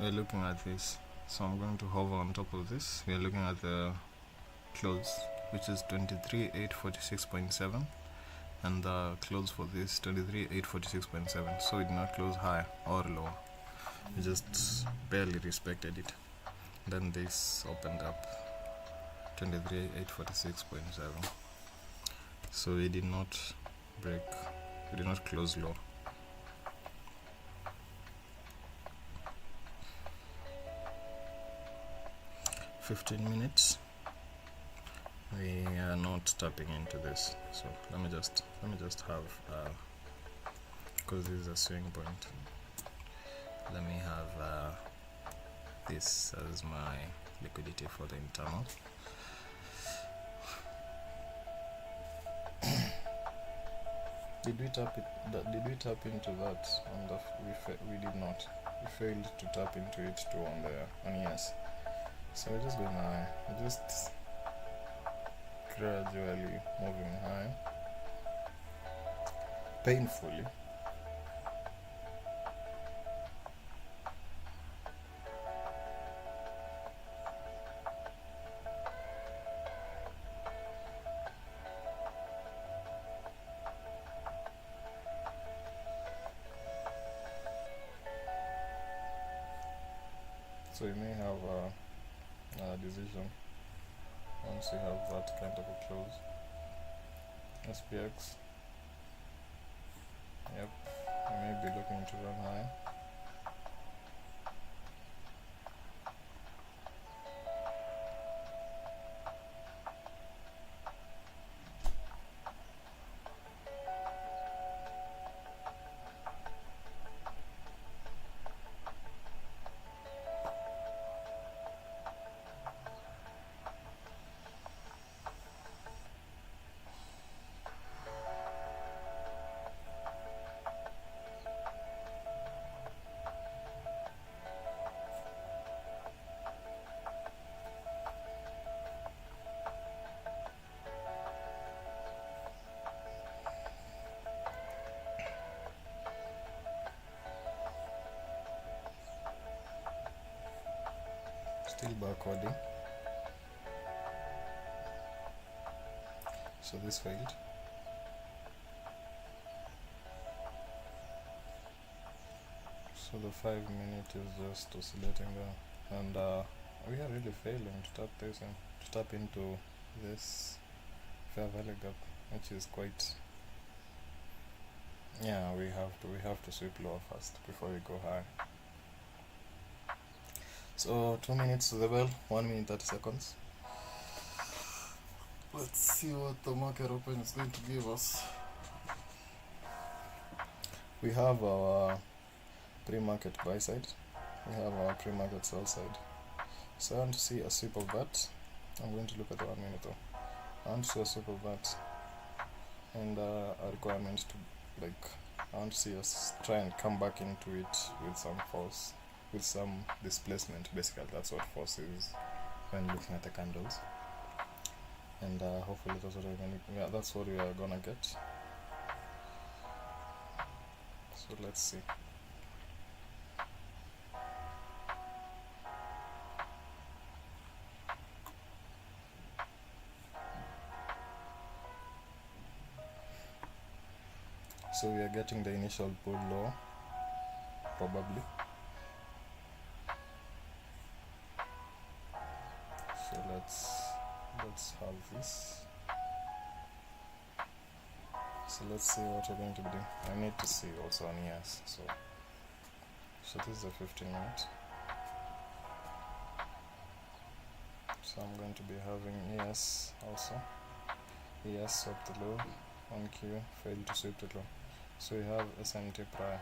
we're looking at this. So I'm going to hover on top of this. We're looking at the close, which is 23,846.7. and the close for this 23,846.7. so it did not close higher or lower, it just barely respected it. Then this opened up 23,846.7. So we did not break, we did not close low. $15, we are not tapping into this. So let me just have because this is a swing point, let me have this as my liquidity for the internal. Did we tap into that on the we did not. We failed to tap into it too on ES. So we're just gonna gradually moving high, painfully. So you may have a decision once you have that kind of a close. SPX, yep, you may be looking to run high. Still backwarding. So this failed. So the 5 minute is just oscillating there, and we are really failing to tap this and to tap into this fair value gap, which is quite, yeah, we have to sweep lower first before we go high. So 2 minutes to the bell, 1 minute 30 seconds. Let's see what the market open is going to give us. We have our pre-market buy side, we have our pre-market sell side. So I want to see a sweep of that. I'm going to look at the 1 minute though. I want to see a sweep of that, and a requirement to, like, I want to see us try and come back into it with some force, with some displacement. Basically that's what force is when looking at the candles, and hopefully that's what we are gonna get. So let's see. So we are getting the initial pull low, probably. So let's have this. So let's see what we're going to be doing. I need to see also on ES. So this is a 15 minute. So I'm going to be having ES also. ES swept the low, 1Q failed to sweep the low. So we have SMT prior.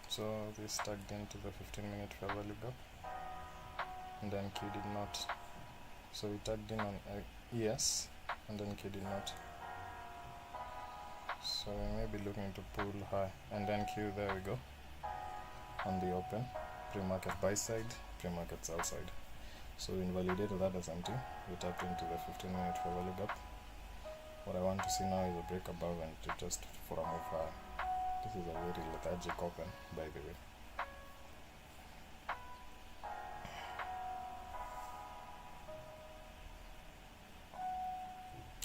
So this tagged into the 15 minute fair value gap, and then Q did not. So we tagged in on ES, and then Q did not. So we may be looking to pull high, and then Q, there we go, on the open, pre-market buy side, pre-market sell side. So we invalidated that SMT, we tapped into the 15 minute fair value gap. What I want to see now is a break above and to just for a move high. This is a very lethargic open, by the way.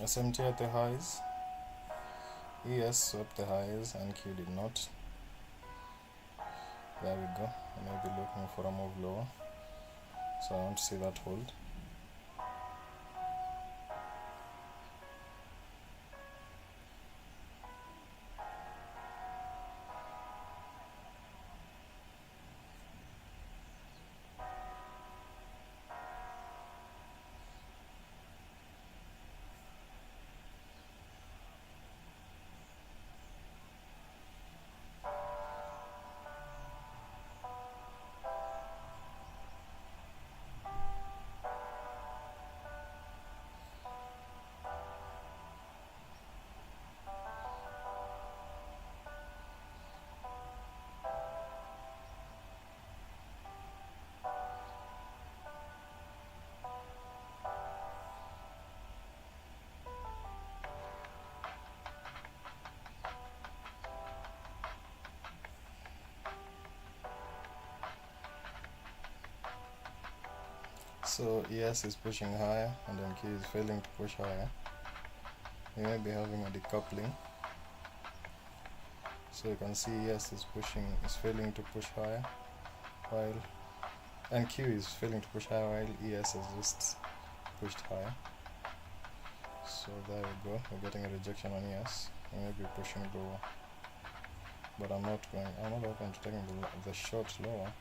SMT at the highs, ES swept the highs and Q did not. There we go, I may be looking for a move lower, so I want to see that hold. So ES is pushing higher and NQ is failing to push higher. We may be having a decoupling. So you can see ES is failing to push higher, while NQ is failing to push higher, while ES has just pushed higher. So there we go, we're getting a rejection on ES. We may be pushing lower, but I'm not open to taking the short lower.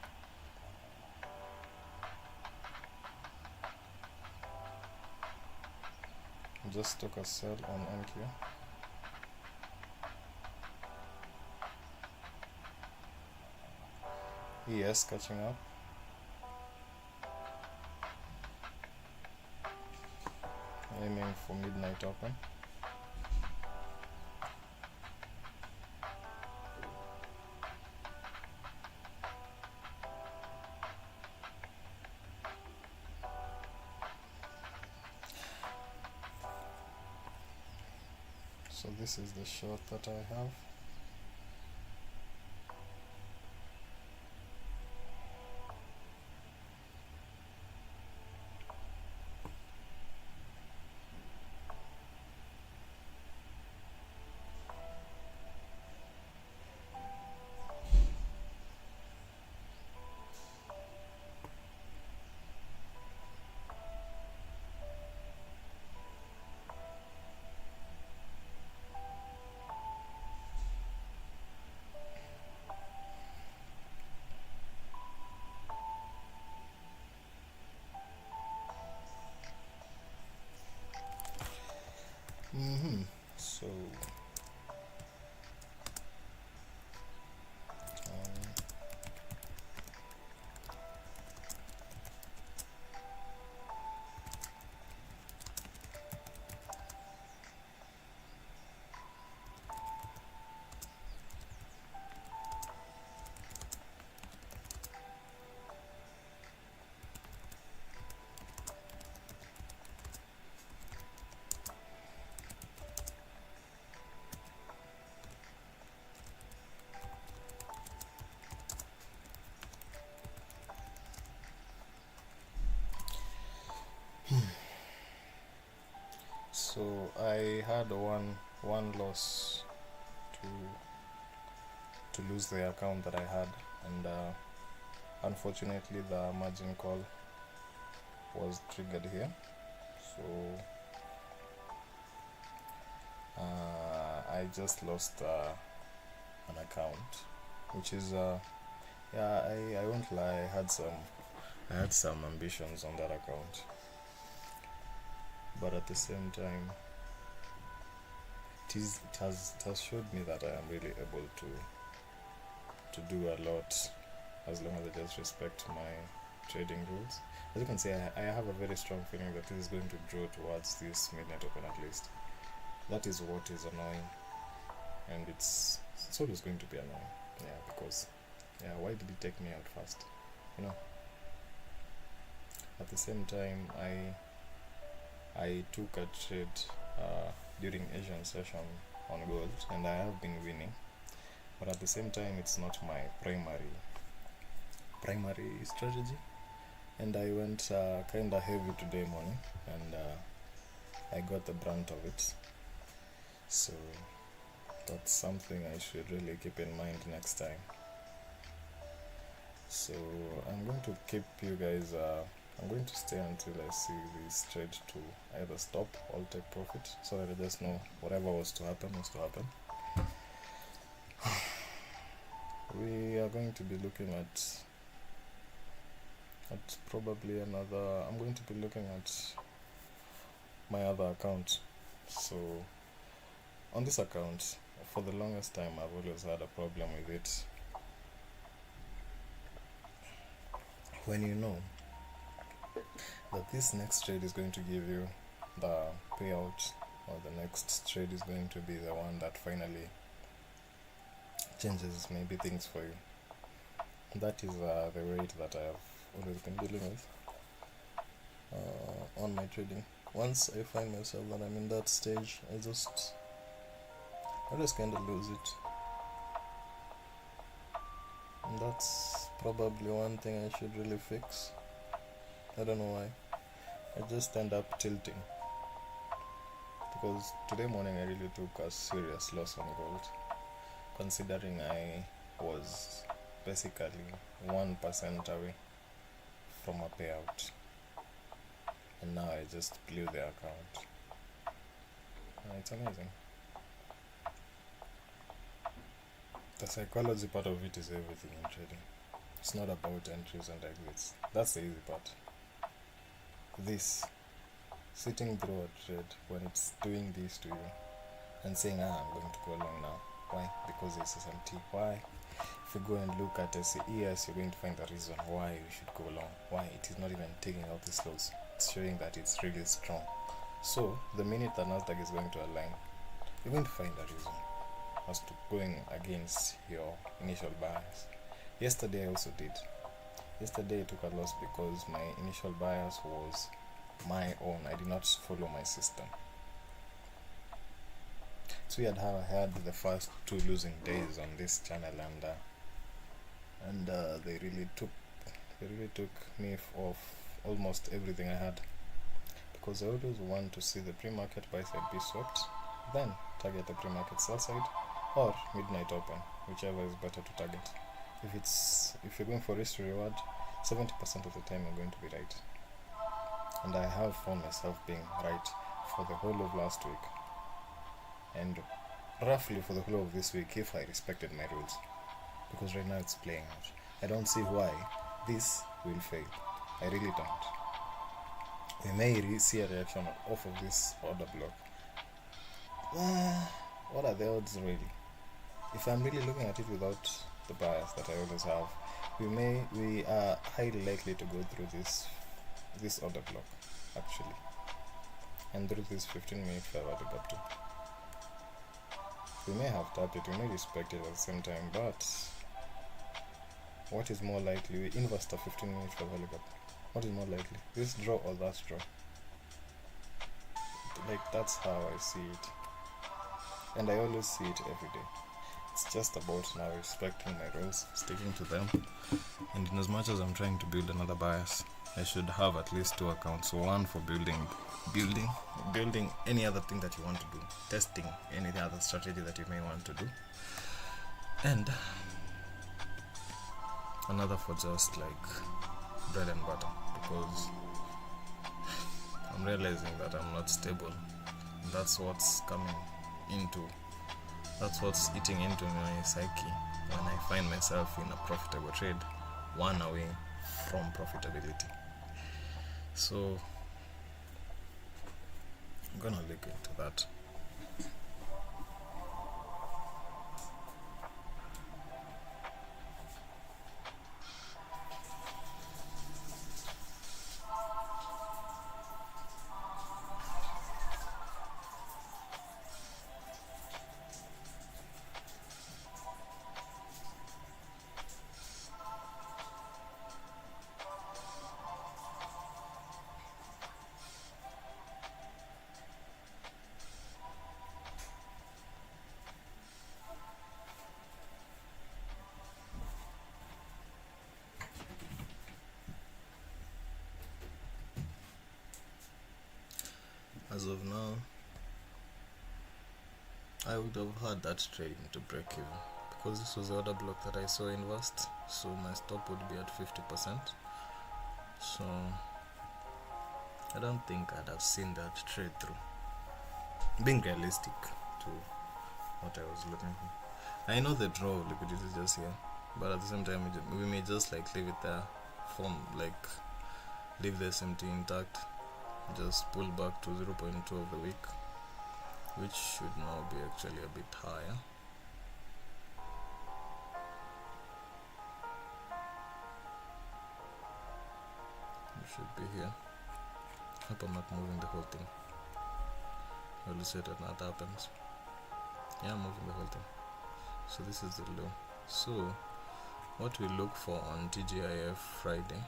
Just took a sell on NQ. ES catching up. Aiming for midnight open. So this is the short that I have. So So I had one loss to lose the account that I had, and unfortunately the margin call was triggered here. So I just lost an account, which is I won't lie, I had some ambitions on that account, but at the same time it has showed me that I am really able to do a lot, as long as I just respect my trading rules. As you can see, I have a very strong feeling that this is going to draw towards this midnight open at least. That is what is annoying, and it's always going to be annoying. Yeah, because why did it take me out fast? At the same time, I took a trade during Asian session on gold, and I have been winning, but at the same time it's not my primary strategy, and I went kinda heavy today morning, and I got the brunt of it. So that's something I should really keep in mind next time. So I'm going to keep you guys, I'm going to stay until I see this trade to either stop or take profit, so that I just know whatever was to happen was to happen. We are going to be looking at probably another, I'm going to be looking at my other account. So on this account, for the longest time I've always had a problem with it. When you know that this next trade is going to give you the payout, or the next trade is going to be the one that finally changes maybe things for you, that is the rate that I have always been dealing with on my trading. Once I find myself that I'm in that stage, I just kind of lose it, and that's probably one thing I should really fix. I don't know why. I just end up tilting, because today morning I really took a serious loss on gold, considering I was basically 1% away from a payout, and now I just blew the account. It's amazing. The psychology part of it is everything in trading. It's not about entries and exits. That's the easy part. This, sitting through a trade when it's doing this to you and saying, I'm going to go long now. Why? Because it's SMT. Why? If you go and look at SES, you're going to find the reason why you should go long. Why? It is not even taking out these lows. It's showing that it's really strong. So the minute the Nasdaq is going to align, you're going to find a reason as to going against your initial bias. Yesterday I also did. Yesterday I took a loss because my initial bias was my own. I did not follow my system. So we had had the first 2 losing days on this channel, and they really took me off almost everything I had, because I always want to see the pre-market buy side be swept, then target the pre-market sell side or midnight open, whichever is better to target. If you're going for risk to reward, 70% of the time you're going to be right, and I have found myself being right for the whole of last week, and roughly for the whole of this week if I respected my rules, because right now it's playing out. I don't see why this will fail. I really don't. We may see a reaction off of this order block. What are the odds really? If I'm really looking at it without the bias that I always have, we are highly likely to go through this order block actually, and through this 15-minute fair value gap too. We may have tapped it, we may respect it at the same time, but what is more likely? We inverse the 15-minute fair value gap. What is more likely? This draw or that draw? Like, that's how I see it, and I always see it every day. It's just about now respecting my rules, sticking to them, and in as much as I'm trying to build another bias, I should have at least 2 accounts. One for building any other thing that you want to do, testing any other strategy that you may want to do, and another for just like bread and butter, because I'm realizing that I'm not stable. That's what's eating into my psyche when I find myself in a profitable trade, one away from profitability. So I'm gonna look into that. As of now, I would have had that trade to break even, because this was the order block that I saw inversed, so my stop would be at 50%. So I don't think I'd have seen that trade through, being realistic to what I was looking for. I know the draw of liquidity is just here, but at the same time we may just like leave it there, leave the SMT intact, just pull back to 0.2 of the week, which should now be actually a bit higher. It should be here. Hope I'm not moving the whole thing. I'll see that not happens. Yeah, I'm moving the whole thing. So this is the low. So what we look for on TGIF Friday,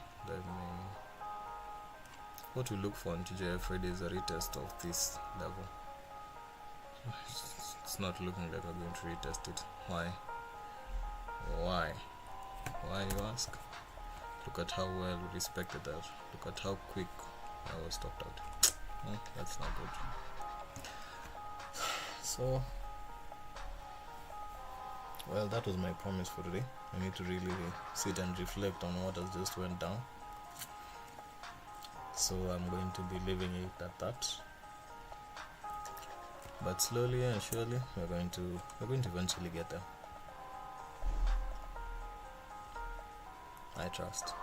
what we look for on TGIF Friday is a retest of this level. It's not looking like we're going to retest it. Why you ask? Look at how well we respected that. Look at how quick I was stopped out. That's not good. So well, that was my promise for today. I need to really sit and reflect on what has just went down. So I'm going to be leaving it at that. But slowly and surely we're going to eventually get there. I trust.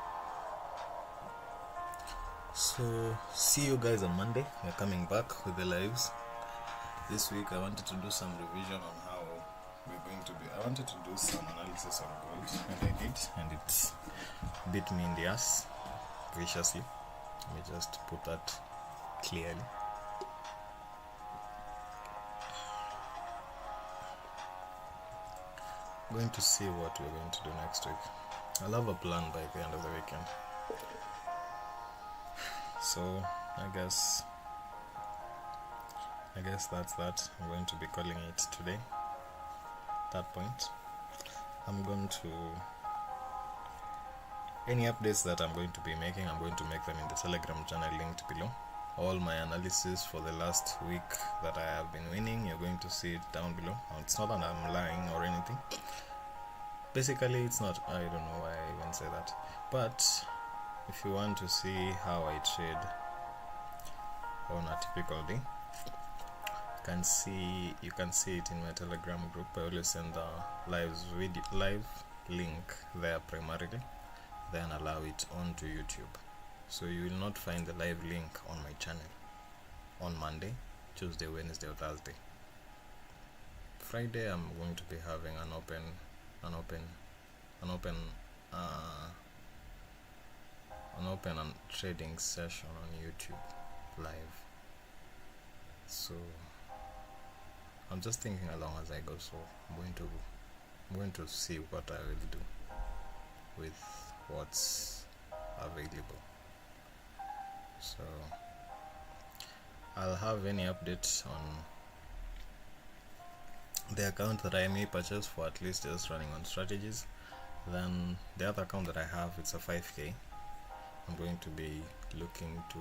So see you guys on Monday. We're coming back with the lives. This week I wanted to do some revision on how we're going to be. I wanted to do some analysis on gold, and I did, and it bit me in the ass viciously. Let me just put that clearly. I'm going to see what we're going to do next week. I'll have a plan by the end of the weekend. So I guess that's that. I'm going to be calling it today. At that point, I'm going to, any updates that I'm going to be making, I'm going to make them in the Telegram channel linked below. All my analysis for the last week that I have been winning, you're going to see it down below. It's not that I'm lying or anything. Basically, it's not. I don't know why I even say that. But if you want to see how I trade on a typical day, you can see it in my Telegram group. I always send the live link there primarily, then allow it onto YouTube. So you will not find the live link on my channel on Monday, Tuesday, Wednesday, or Thursday. Friday I'm going to be having an open trading session on YouTube live. So I'm just thinking along as I go. So I'm going to see what I will do with what's available. So I'll have any updates on the account that I may purchase for at least just running on strategies. Then the other account that I have, it's a 5k. I'm going to be looking to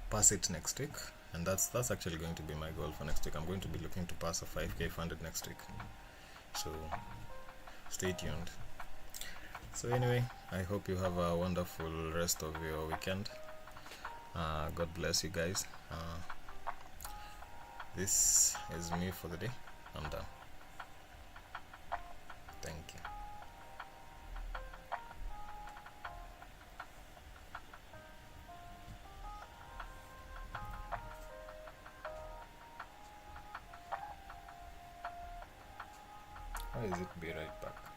pass it next week, and that's actually going to be my goal for next week. I'm going to be looking to pass a 5k funded next week, so stay tuned. So anyway, I hope you have a wonderful rest of your weekend. God bless you guys. This is me for the day. I'm done. Thank you. Why is it be right back?